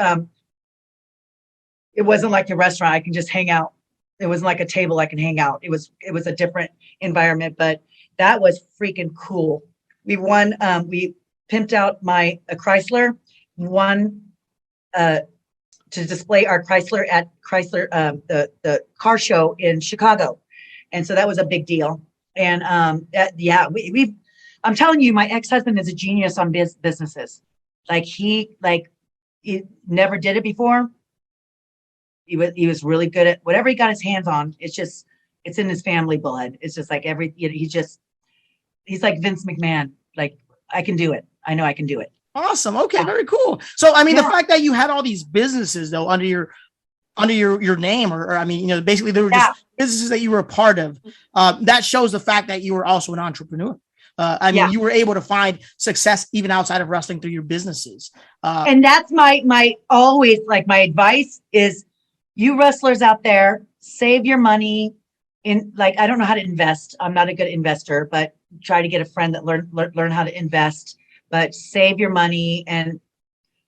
it wasn't like a restaurant. I can just hang out. It wasn't like a table I can hang out. It was a different environment, but that was freaking cool. We won. We pimped out a Chrysler, won to display our Chrysler at Chrysler, the car show in Chicago. And so that was a big deal. And I'm telling you, my ex-husband is a genius on businesses. He never did it before. He was really good at whatever he got his hands on. It's in his family blood. It's just he's like Vince McMahon. I can do it. I know I can do it. Awesome. Okay. Very cool. So, I mean, the fact that you had all these businesses though, under your name, or I mean, basically they were just businesses that you were a part of. That shows the fact that you were also an entrepreneur. You were able to find success even outside of wrestling through your businesses. And that's my always my advice is, you wrestlers out there, save your money in I don't know how to invest. I'm not a good investor, but try to get a friend that learn how to invest. But save your money and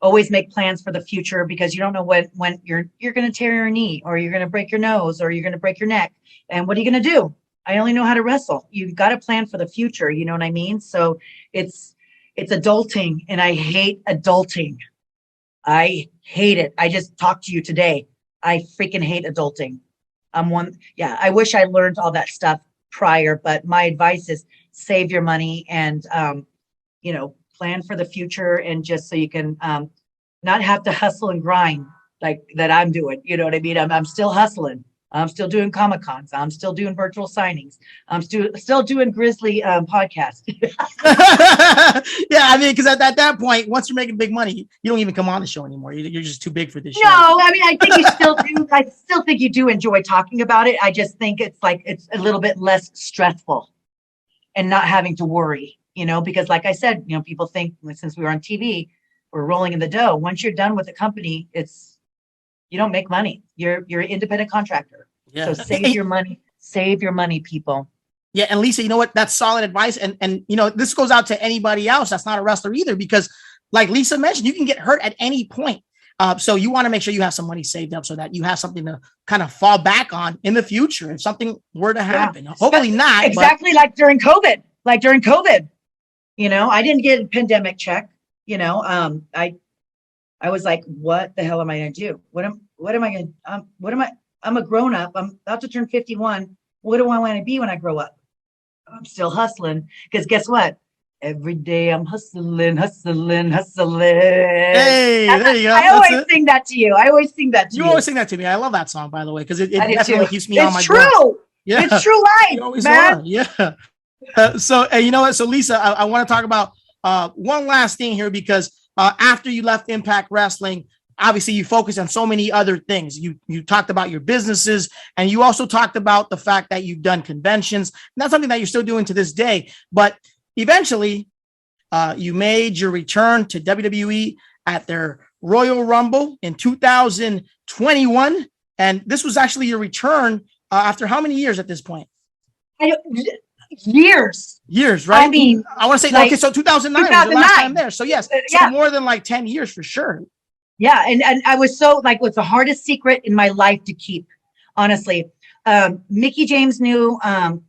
always make plans for the future, because you don't know when you're going to tear your knee, or you're going to break your nose, or you're going to break your neck. And what are you going to do? I only know how to wrestle. You've got to plan for the future. You know what I mean? So it's adulting, and I hate adulting. I hate it. I just talked to you today. I freaking hate adulting. I wish I learned all that stuff prior, but my advice is save your money and, plan for the future, and just so you can not have to hustle and grind like that I'm doing. You know what I mean? I'm still hustling. I'm still doing Comic-Cons. I'm still doing virtual signings. I'm still doing Grizzly podcast. Yeah, I mean, because at that point, once you're making big money, you don't even come on the show anymore. You're just too big for this show. No, I mean, I think you still do. I still think you do enjoy talking about it. I just think it's a little bit less stressful and not having to worry, because like I said, people think since we were on TV, we're rolling in the dough. Once you're done with the company, you don't make money. You're an independent contractor. Yeah. So save your money, people. Yeah. And Lisa, you know what? That's solid advice. And this goes out to anybody else that's not a wrestler either, because like Lisa mentioned, you can get hurt at any point. So you want to make sure you have some money saved up so that you have something to kind of fall back on in the future if something were to happen. Yeah. Hopefully not. Exactly. Like during COVID, I didn't get a pandemic check, I was like, what the hell am I going to do? What am I going to, I'm a grown up. I'm about to turn 51. What do I want to be when I grow up? I'm still hustling, because guess what? Every day I'm hustling. Hey, there you go. I always sing that to you. You always sing that to me. I love that song, by the way, because it definitely keeps me on my true. Grill. Yeah. It's true life, man. Are. Yeah. So you know what? So Lisa, I want to talk about one last thing here, because after you left Impact Wrestling, obviously you focused on so many other things. You talked about your businesses, and you also talked about the fact that you've done conventions. And that's something that you're still doing to this day. But eventually, you made your return to WWE at their Royal Rumble in 2021. And this was actually your return after how many years at this point? Years, right? I mean, I want to say, okay, so 2009 was the last time there. So yes, yeah. More than like 10 years for sure. Yeah. And I was so what's the hardest secret in my life to keep, honestly. Mickey James knew one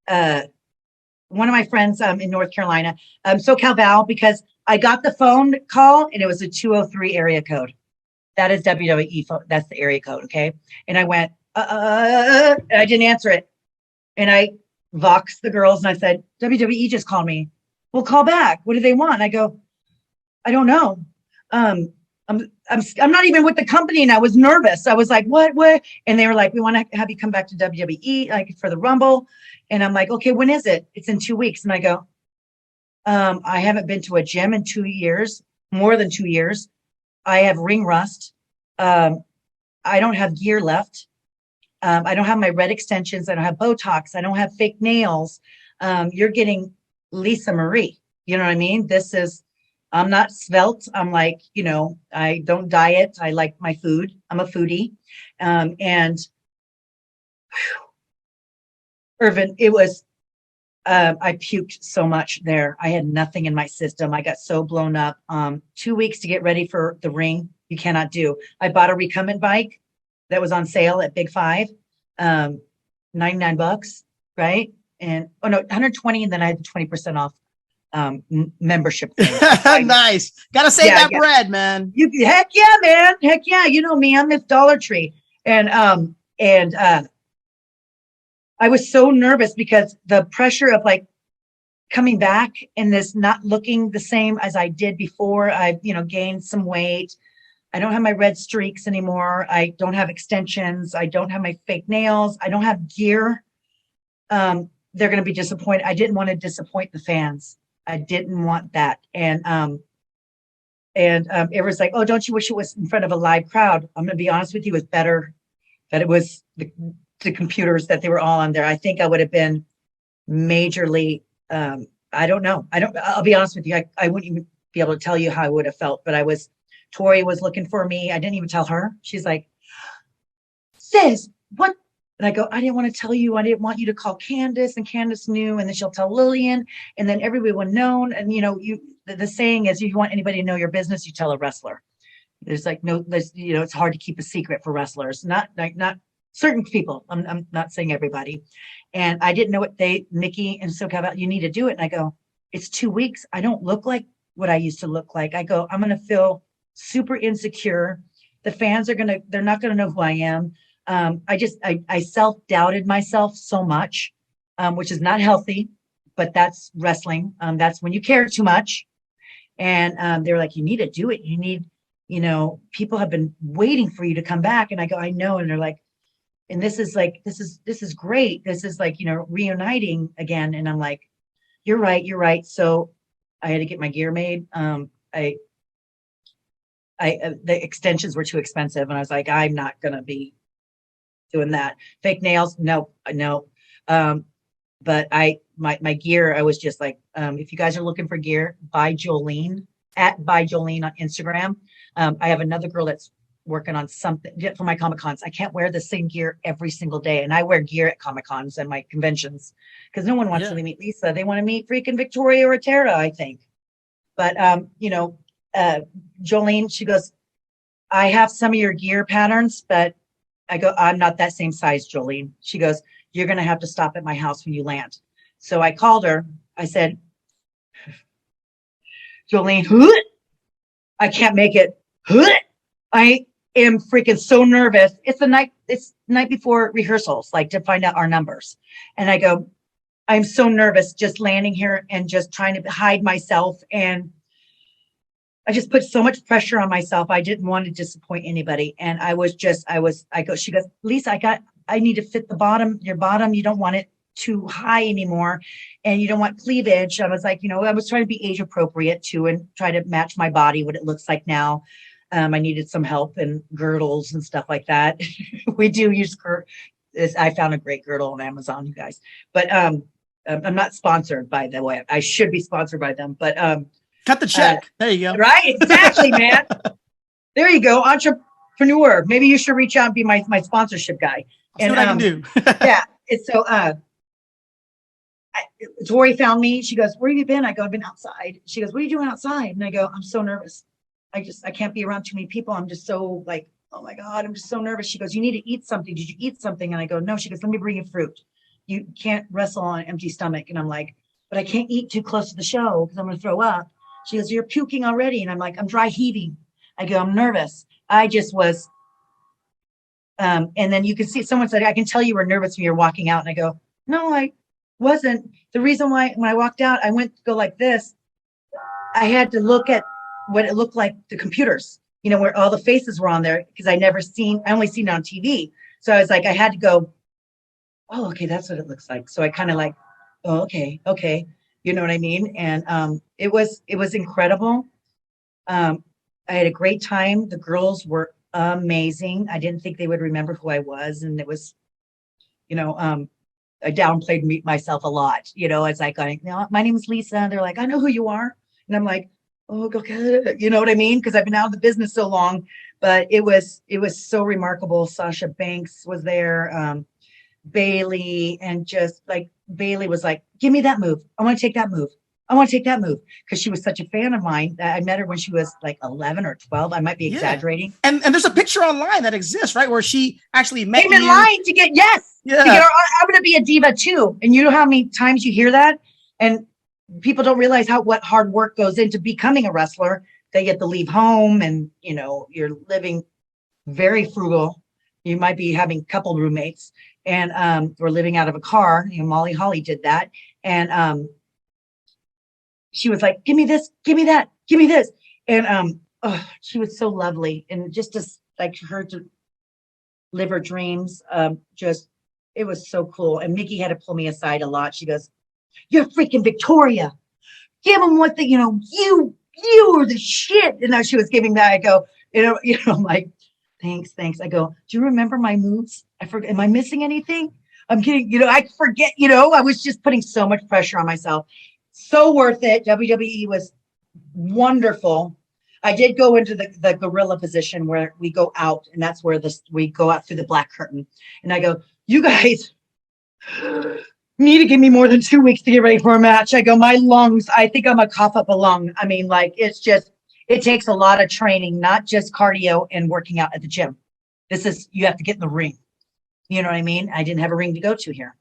of my friends in North Carolina, SoCal Val, because I got the phone call and it was a 203 area code. That is WWE phone. That's the area code. Okay. And I went, and I didn't answer it. And I voxed the girls and I said, WWE just called me. Well, call back. What do they want? I go, I don't know. I'm not even with the company, and I was nervous. I was like, what? And they were like, we want to have you come back to WWE, like for the Rumble. And I'm like, okay, when is it? It's in 2 weeks. And I go, I haven't been to a gym in 2 years, more than 2 years. I have ring rust. I don't have gear left. I don't have my red extensions. I don't have Botox. I don't have fake nails. You're getting Lisa Marie. You know what I mean? I'm not svelte. I'm like, I don't diet. I like my food. I'm a foodie. And Irvin, it was, I puked so much there. I had nothing in my system. I got so blown up. 2 weeks to get ready for the ring. You cannot do. I bought a recumbent bike that was on sale at Big Five, $99, right? And 120, and then I had 20% off membership thing. Nice. Gotta save that bread, man. Heck yeah, man. Heck yeah. You know me, I'm this Dollar Tree. And I was so nervous because the pressure of like coming back and this not looking the same as I did before. I've, gained some weight. I don't have my red streaks anymore. I don't have extensions. I don't have my fake nails. I don't have gear. They're going to be disappointed. I didn't want to disappoint the fans. I didn't want that. And it was like, oh, don't you wish it was in front of a live crowd? I'm going to be honest with you, it was better that it was the computers, that they were all on there. I think I would have been majorly, I don't know. I'll be honest with you. I wouldn't even be able to tell you how I would have felt, but Tori was looking for me. I didn't even tell her. She's like, sis, what? And I go, I didn't want to tell you. I didn't want you to call Candace, and Candace knew, and then she'll tell Lillian, and then everyone known. And the saying is, if you want anybody to know your business, you tell a wrestler. There's it's hard to keep a secret for wrestlers. Not certain people. I'm not saying everybody. And I didn't know what Mickey and SoCal about, you need to do it. And I go, it's 2 weeks. I don't look like what I used to look like. I go, I'm going to feel super insecure. The fans they're not going to know who I am. I self-doubted myself so much, which is not healthy. but that's wrestling. That's when you care too much. And they're like, you need to do it. You need, people have been waiting for you to come back. And I go, I know. And they're like, and this is great. This is like, reuniting again. And I'm like, you're right. So I had to get my gear made. The extensions were too expensive. And I was like, I'm not going to be doing that. Fake nails. No. But my gear, I was just like, if you guys are looking for gear, buy Joanie on Instagram. I have another girl that's working on something for my Comic Cons. I can't wear the same gear every single day. And I wear gear at Comic Cons and my conventions because no one wants to meet Lisa. They want to meet freaking Victoria or Tara, I think. But, Jolene, she goes, I have some of your gear patterns, but I go, I'm not that same size, Jolene. She goes, you're going to have to stop at my house when you land. So I called her. I said, Jolene, I can't make it. I am freaking so nervous. It's the night before rehearsals, like to find out our numbers. And I go, I'm so nervous just landing here and just trying to hide myself. And I just put so much pressure on myself. I didn't want to disappoint anybody. And she goes, Lisa, I need to fit your bottom. You don't want it too high anymore. And you don't want cleavage. I was like, I was trying to be age appropriate too, and try to match my body, what it looks like now. I needed some help and girdles and stuff like that. We do use I found a great girdle on Amazon, you guys, but, I'm not sponsored, by the way. I should be sponsored by them, but, cut the check. There you go. Right. Exactly, man. There you go. Entrepreneur. Maybe you should reach out and be my sponsorship guy. That's what I can do. Yeah. It's so, Tori found me. She goes, where have you been? I go, I've been outside. She goes, what are you doing outside? And I go, I'm so nervous. I can't be around too many people. I'm just so like, oh my God, I'm just so nervous. She goes, you need to eat something. Did you eat something? And I go, no. She goes, let me bring you fruit. You can't wrestle on an empty stomach. And I'm like, but I can't eat too close to the show because I'm going to throw up. She goes, you're puking already. And I'm like, I'm dry heaving. I go, I'm nervous. I just was. And then you can see someone said, I can tell you were nervous when you're walking out. And I go, no, I wasn't. The reason why when I walked out, I went to go like this. I had to look at what it looked like, the computers, where all the faces were on there, because I only seen it on TV. So I was like, I had to go, oh, okay, that's what it looks like. So I kind of like, oh, okay. You know what I mean? And it was incredible. I had a great time. The girls were amazing. I didn't think they would remember who I was. And it was, I downplayed myself a lot. It's like, my name is Lisa. And they're like, I know who you are. And I'm like, oh, okay. You know what I mean? Because I've been out of the business so long. But it was so remarkable. Sasha Banks was there. Bailey, and just like Bailey was like, give me that move. I want to take that move. Because she was such a fan of mine. I met her when she was like 11 or 12. I might be exaggerating. And there's a picture online that exists, right? Where she actually met you. In line to get, yes. Yeah. To get I'm going to be a diva too. And you know how many times you hear that? And people don't realize what hard work goes into becoming a wrestler. They get to leave home and, you're living very frugal. You might be having a couple roommates. And we're living out of a car. Molly Holly did that. And she was like, give me this, give me that, give me this. And she was so lovely. And just to like her to live her dreams, it was so cool. And Mickey had to pull me aside a lot. She goes, you're freaking Victoria. Give them what you are the shit. And she was giving that. I go, I'm like, thanks. I go, do you remember my moves? I forget. Am I missing anything? I'm kidding. I forget, I was just putting so much pressure on myself. So worth it. WWE was wonderful. I did go into the gorilla position where we go out, and that's where we go out through the black curtain. And I go, you guys need to give me more than 2 weeks to get ready for a match. I go, my lungs, I think I'm gonna cough up a lung. I mean, like, it takes a lot of training, not just cardio and working out at the gym. You have to get in the ring. You know what I mean? I didn't have a ring to go to here,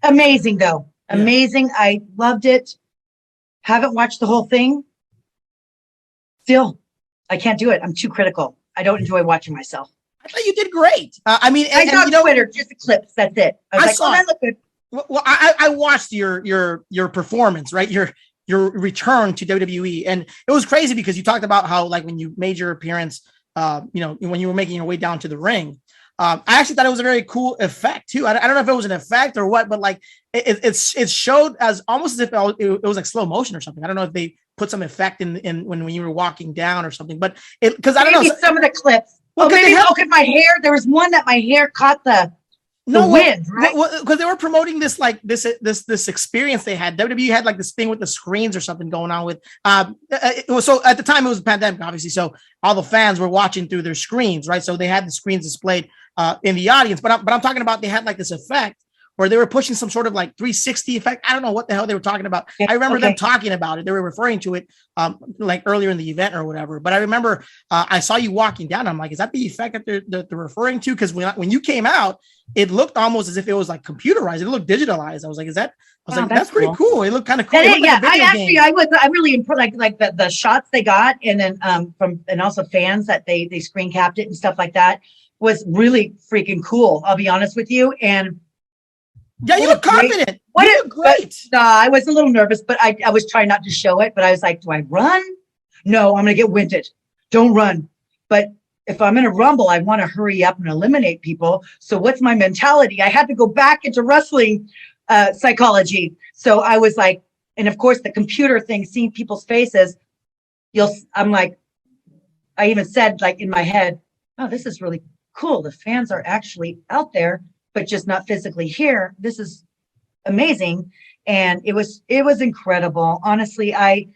Amazing though. Yeah. Amazing. I loved it. Haven't watched the whole thing. Still, I can't do it. I'm too critical. I don't enjoy watching myself. I thought you did great. I saw Twitter, just the clips. That's it. I was like, saw that looked good. Well, I watched your performance, right? Your return to WWE, and it was crazy because you talked about how like when you made your appearance, when you were making your way down to the ring. I actually thought it was a very cool effect too. I don't know if it was an effect or what, but like it showed as almost as if it was like slow motion or something. I don't know if they put some effect in when you were walking down or something, but because I don't know some of the clips. Well, maybe my hair. There was one that my hair caught the wind, right? Because they were promoting this like this experience they had. WWE had like this thing with the screens or something going on with. It was, so at the time it was a pandemic, obviously, so all the fans were watching through their screens, right? So they had the screens displayed in the audience. But I'm talking about they had like this effect where they were pushing some sort of like 360 effect. I don't know what the hell they were talking about. Yeah, I remember them talking about it. They were referring to it like earlier in the event or whatever. But I remember I saw you walking down. I'm like, is that the effect that they're referring to? Because when you came out, it looked almost as if it was like computerized. It looked digitalized. I was like, that's pretty cool. It looked kind of cool. Yeah, I really impressed like the shots they got, and then and also fans that they screen capped it and stuff like that was really freaking cool. I'll be honest with you. And yeah, you look confident. You look great. I was a little nervous, but I was trying not to show it. But I was like, do I run? No, I'm going to get winded. Don't run. But if I'm in a rumble, I want to hurry up and eliminate people. So what's my mentality? I had to go back into wrestling psychology. So I was like, and of course the computer thing, seeing people's faces, I'm like, I even said like in my head, oh, this is really cool. The fans are actually out there, but just not physically here. This is amazing. And it was incredible. Honestly, a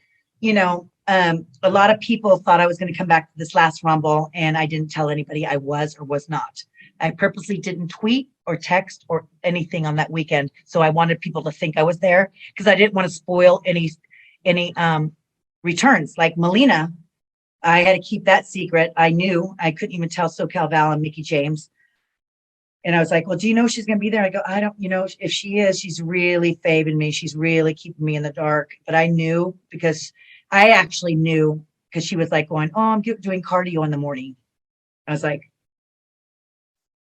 lot of people thought I was going to come back to this last Rumble, and I didn't tell anybody I was or was not. I purposely didn't tweet or text or anything on that weekend. So I wanted people to think I was there because I didn't want to spoil any returns. Like Melina, I had to keep that secret. I knew I couldn't even tell SoCal Val and Mickie James. And I was like, well, do you know she's going to be there? I go, I don't, if she is, she's really faving me. She's really keeping me in the dark. But I knew because she was like going, oh, I'm doing cardio in the morning. I was like,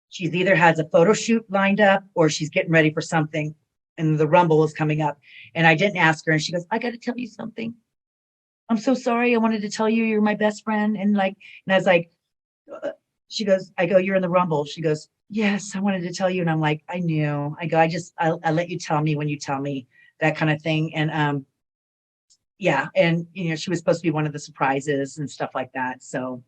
she's either has a photo shoot lined up or she's getting ready for something. And the Rumble is coming up. And I didn't ask her. And she goes, I got to tell you something. I'm so sorry. I wanted to tell you you're my best friend. And I was like, she goes, I go, you're in the Rumble. She goes, yes, I wanted to tell you. And I'm like, I knew. I go, I'll let you tell me when you tell me, that kind of thing. And yeah. And she was supposed to be one of the surprises and stuff like that. So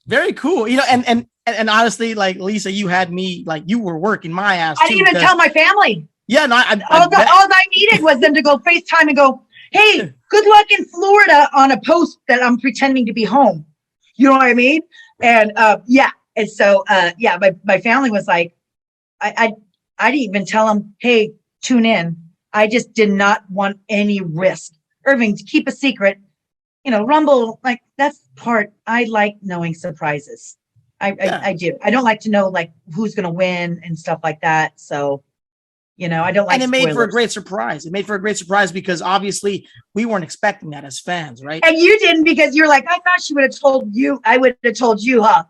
very cool. And honestly, like Lisa, you had me like you were working my ass. I didn't even tell my family. Yeah, no, all I needed was them to go FaceTime and go, hey, good luck in Florida on a post that I'm pretending to be home. You know what I mean? And yeah. And so, my family was like, I didn't even tell them, hey, tune in. I just did not want any risk. Irving, to keep a secret, Rumble, like that's part, I like knowing surprises. I do. I don't like to know like who's going to win and stuff like that. So, I don't like. And it spoilers. made for a great surprise. It made for a great surprise because obviously we weren't expecting that as fans, right? And you didn't because you're like, I thought she would have told you. I would have told you, huh?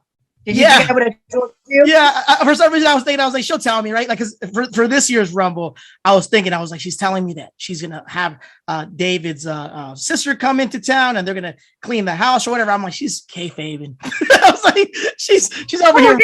Did you think I would have told you? Yeah. For some reason, I was like, she'll tell me, right? Like, because for this year's Rumble, I was like, she's telling me that she's gonna have David's sister come into town and they're gonna clean the house or whatever. I'm like, she's kayfabing. I was like, she's over here.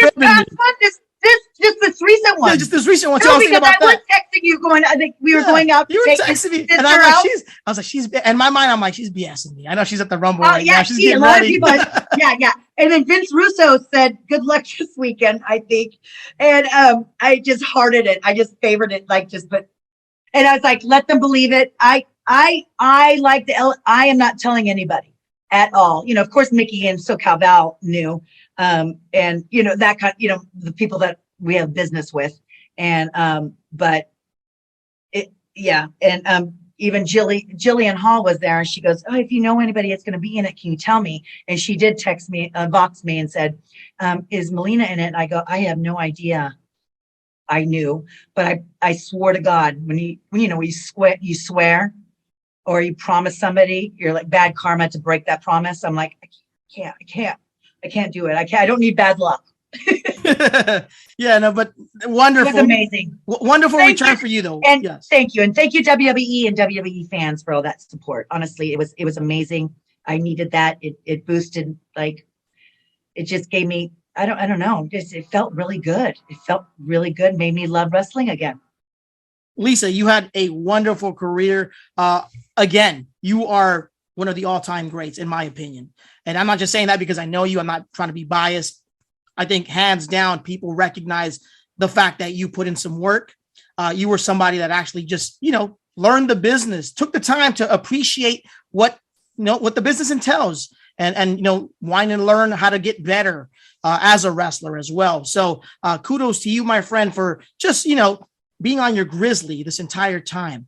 Just this recent one. Yeah, just this recent one. No, because I was texting you going, I think we were going out. You were texting me. And I was like, she's, in my mind, I'm like, she's BSing me. I know she's at the Rumble right now. She's getting ready. People, yeah. And then Vince Russo said, good luck this weekend, I think. And I just hearted it. I just favored it. And I was like, let them believe it. I am not telling anybody at all. Of course, Mickie and SoCal Val knew. And that kind, the people that we have business with. And, but it, yeah. And, even Jillian Hall was there and she goes, oh, if you know anybody that's going to be in it, can you tell me? And she did text me, box me and said, is Melina in it? And I go, I have no idea. I knew, but I swore to God when you swear or you promise somebody, you're like bad karma to break that promise. I'm like, I can't do it. I don't need bad luck. Yeah, no, but wonderful. It was amazing. Wonderful return for you, though. And yes. Thank you. And thank you, WWE and WWE fans, for all that support. Honestly, it was amazing. I needed that. It boosted, like, it just gave me, I don't know. It felt really good. It felt really good. Made me love wrestling again. Lisa, you had a wonderful career. Again, you are one of the all-time greats, in my opinion. And I'm not just saying that because I know you. I'm not trying to be biased. I think hands down, people recognize the fact that you put in some work. You were somebody that actually just, learned the business, took the time to appreciate what the business entails, and wanting to learn how to get better as a wrestler as well. So kudos to you, my friend, for just, being on your Grizzly this entire time.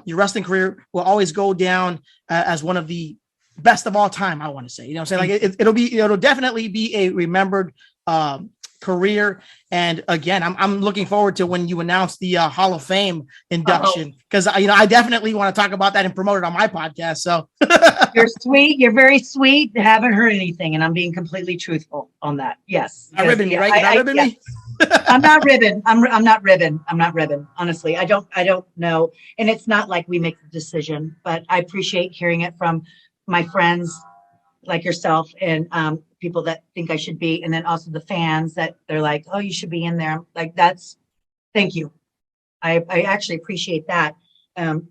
Your wrestling career will always go down as one of the best of all time, I want to say. I'm saying? Like it'll definitely be a remembered career. And again, I'm looking forward to when you announce the Hall of Fame induction, because I definitely want to talk about that and promote it on my podcast. So you're sweet. You're very sweet. Haven't heard anything, and I'm being completely truthful on that. Yes. Not ribbing me, right? You're not ribbing me? I'm not ribbing. I'm not ribbing. I'm not ribbing. Honestly, I don't know. And it's not like we make the decision, but I appreciate hearing it from my friends like yourself and people that think I should be. And then also the fans that they're like, oh, you should be in there. Like, thank you. I actually appreciate that. Who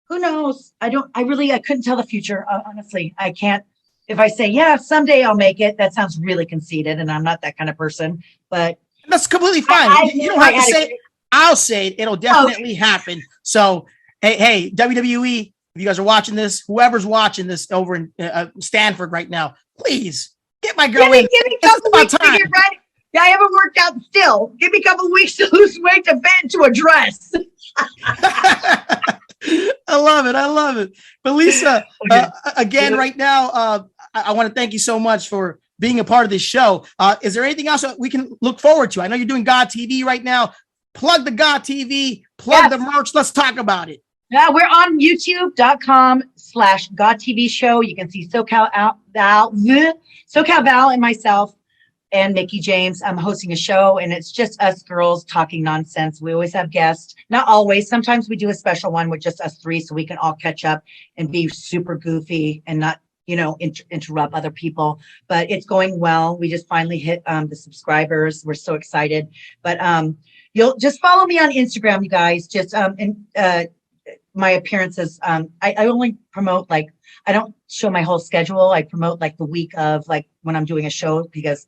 knows? I couldn't tell the future. Honestly, I can't. If I say, yeah, someday I'll make it, that sounds really conceited, and I'm not that kind of person. But that's completely fine. You don't have to say it. I'll say it. It'll definitely happen. So, hey, WWE, if you guys are watching this, whoever's watching this over in Stanford right now, please get my girl in. Give me a couple weeks to get ready. I haven't worked out still. Give me a couple weeks to lose weight to fit into a dress. I love it. But Lisa, again, right now, I want to thank you so much for being a part of this show. Is there anything else that we can look forward to? I know you're doing God TV right now. Plug the God TV, plug the merch. Let's talk about it. Yeah, we're on youtube.com/God TV show. You can see SoCal Val and myself and Mickey James. I'm hosting a show, and it's just us girls talking nonsense. We always have guests. Not always. Sometimes we do a special one with just us three so we can all catch up and be super goofy and not, interrupt other people. But it's going well. We just finally hit the subscribers. We're so excited. But you'll just follow me on Instagram, you guys. Just my appearances. I only promote, I don't show my whole schedule. I promote the week of when I'm doing a show, because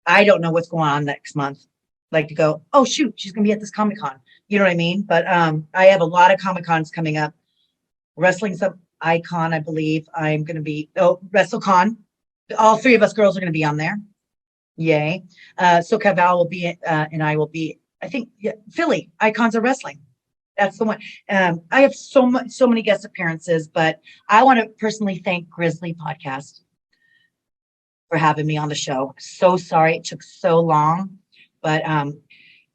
I don't know what's going on next month. To go, oh shoot, she's gonna be at this Comic-Con. You know what I mean? But I have a lot of Comic-Cons coming up. Wrestling's an icon, I believe. I'm gonna be WrestleCon. All three of us girls are gonna be on there. Yay. SoCal Val will be and I will be, I think, Philly, Icons of Wrestling. That's the one. I have so many guest appearances, but I want to personally thank Grizzly Podcast for having me on the show. So sorry it took so long, but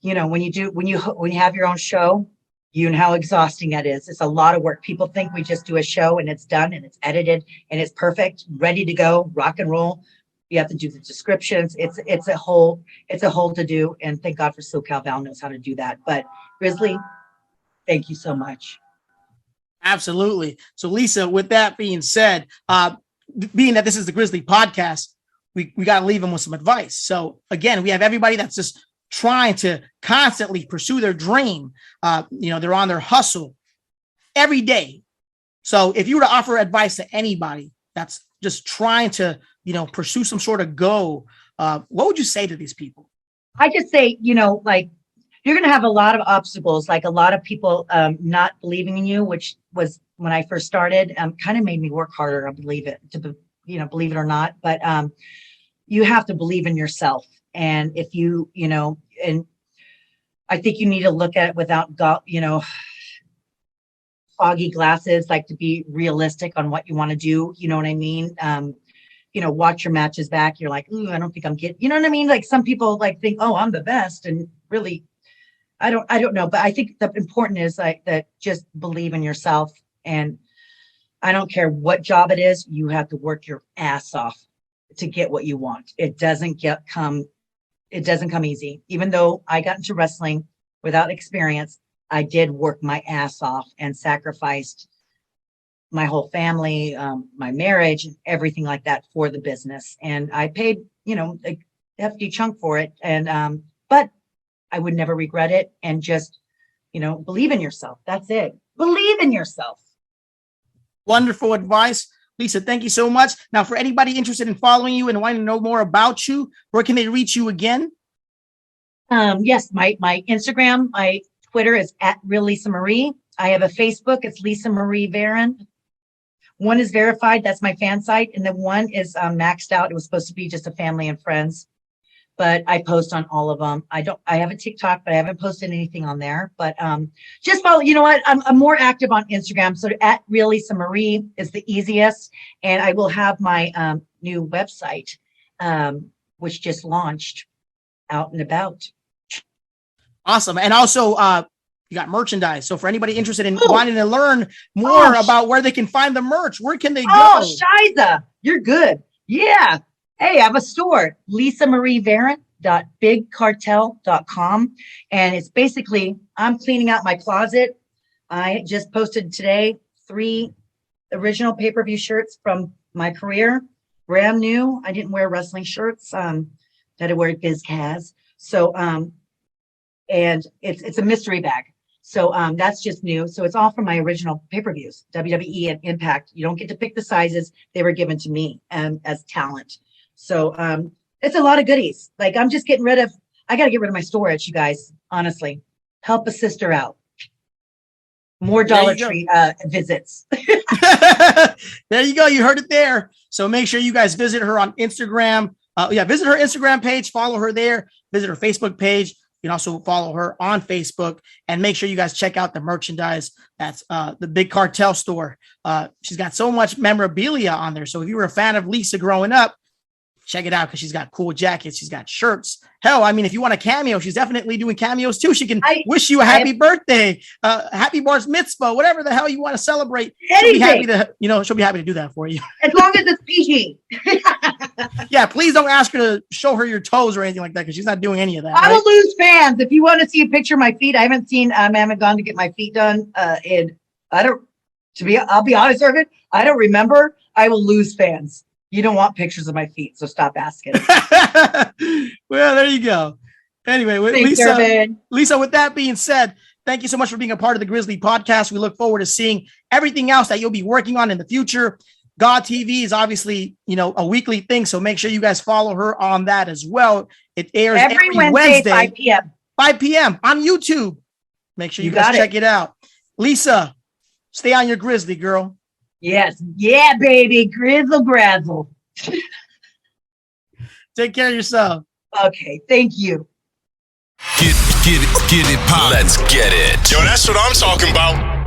when you have your own show, you know how exhausting that is. It's a lot of work. People think we just do a show and it's done and it's edited and it's perfect, ready to go, rock and roll. You have to do the descriptions. It's a whole to do, and thank God for SoCal Val knows how to do that. But Grizzly, thank you so much. Absolutely. So Lisa, with that being said, being that this is the Grizzly Podcast, we got to leave them with some advice. So again, we have everybody that's just trying to constantly pursue their dream. They're on their hustle every day. So if you were to offer advice to anybody that's just trying to, pursue some sort of goal, what would you say to these people? I just say, you're going to have a lot of obstacles, a lot of people not believing in you, which was when I first started, kind of made me work harder. I believe it, believe it or not. But you have to believe in yourself. And if you, and I think you need to look at it without, foggy glasses, to be realistic on what you want to do. You know what I mean? Watch your matches back. You're like, ooh, I don't think I'm getting, you know what I mean? Some people think, oh, I'm the best. And really, I don't know. But I think the important is that just believe in yourself. And I don't care what job it is, you have to work your ass off to get what you want. It doesn't come it doesn't come easy. Even though I got into wrestling without experience, I did work my ass off and sacrificed my whole family, my marriage, everything like that for the business. And I paid, a hefty chunk for it. And, but I would never regret it. And just, believe in yourself. That's it. Believe in yourself. Wonderful advice. Lisa, thank you so much. Now, for anybody interested in following you and wanting to know more about you, where can they reach you again? Yes, my Instagram, my Twitter is @RealLisaMarie. I have a Facebook. It's Lisa Marie Varon. One is verified. That's my fan site. And then one is maxed out. It was supposed to be just a family and friends, but I post on all of them. I have a TikTok, but I haven't posted anything on there, but just follow, you know what? I'm more active on Instagram. So @RealLisaMarie is the easiest. And I will have my new website, which just launched, out and about. Awesome. And also, you got merchandise. So for anybody interested in wanting to learn more about where they can find the merch, where can they go? Oh, Shiza, you're good. Yeah. Hey, I have a store, lisamarievaron.bigcartel.com. And it's basically, I'm cleaning out my closet. I just posted today 3 original pay-per-view shirts from my career. Brand new. I didn't wear wrestling shirts. Had to wear BizCaz. So, and it's a mystery bag. So that's just new. So it's all from my original pay-per-views, WWE and IMPACT. You don't get to pick the sizes. They were given to me as talent. So it's a lot of goodies. Like I'm just getting rid of, I got to get rid of my storage, you guys, honestly. Help a sister out. More Dollar Tree visits. There you go. You heard it there. So make sure you guys visit her on Instagram. Visit her Instagram page, follow her there, visit her Facebook page. You can also follow her on Facebook and make sure you guys check out the merchandise. That's the Big Cartel store. She's got so much memorabilia on there. So if you were a fan of Lisa growing up, check it out because she's got cool jackets. She's got shirts. Hell, I mean, if you want a cameo, she's definitely doing cameos too. She can wish you a happy birthday, happy bar mitzvah, whatever the hell you want to celebrate. She'll be happy to, she'll be happy to do that for you. As long as it's PG. Yeah, please don't ask her to show her your toes or anything like that because she's not doing any of that. I will lose fans. If you want to see a picture of my feet, I haven't gone to get my feet done. I'll be honest, Irvin, I don't remember. I will lose fans. You don't want pictures of my feet, so stop asking. Well, there you go. Anyway, Lisa, with that being said, thank you so much for being a part of the Grizzly podcast. We look forward to seeing everything else that you'll be working on in the future. God TV is obviously, a weekly thing, so make sure you guys follow her on that as well. It airs every Wednesday, 5 p.m. 5 p.m. on YouTube. Make sure you guys check it out. Lisa, stay on your Grizzly, girl. Yes. Yeah, baby. Grizzle grazzle. Take care of yourself. Okay. Thank you. Get it pop. Let's get it. Yo, that's what I'm talking about.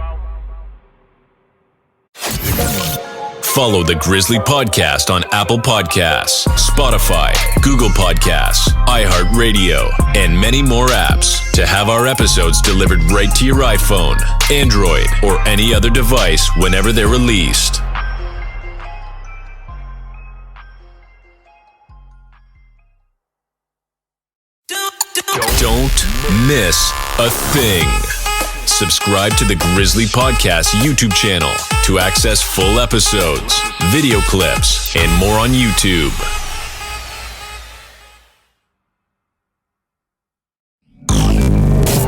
Follow the Grizzly Podcast on Apple Podcasts, Spotify, Google Podcasts, iHeartRadio, and many more apps to have our episodes delivered right to your iPhone, Android, or any other device whenever they're released. Don't miss a thing. Subscribe to the Grizzly Podcast YouTube channel to access full episodes, video clips, and more on YouTube.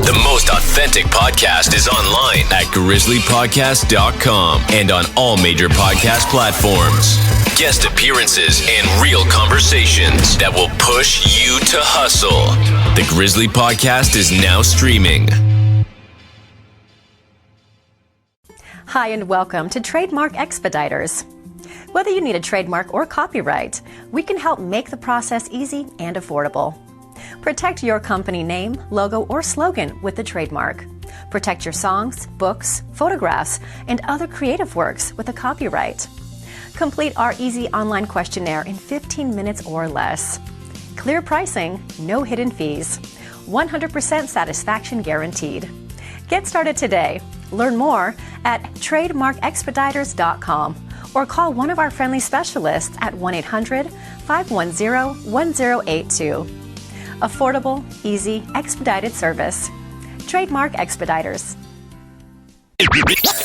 The most authentic podcast is online at grizzlypodcast.com and on all major podcast platforms. Guest appearances and real conversations that will push you to hustle. The Grizzly Podcast is now streaming. Hi, and welcome to Trademark Expediters. Whether you need a trademark or copyright, we can help make the process easy and affordable. Protect your company name, logo, or slogan with the trademark. Protect your songs, books, photographs, and other creative works with a copyright. Complete our easy online questionnaire in 15 minutes or less. Clear pricing, no hidden fees. 100% satisfaction guaranteed. Get started today. Learn more at trademarkexpediters.com or call one of our friendly specialists at 1-800-510-1082. Affordable, easy, expedited service. Trademark Expediters.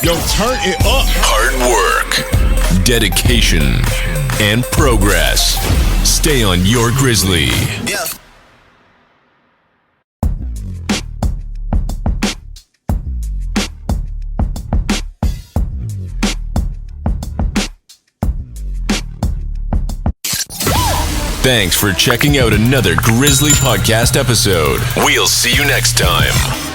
Yo, turn it up. Hard work, dedication, and progress. Stay on your Grizzly. Yeah. Thanks for checking out another Grizzly podcast episode. We'll see you next time.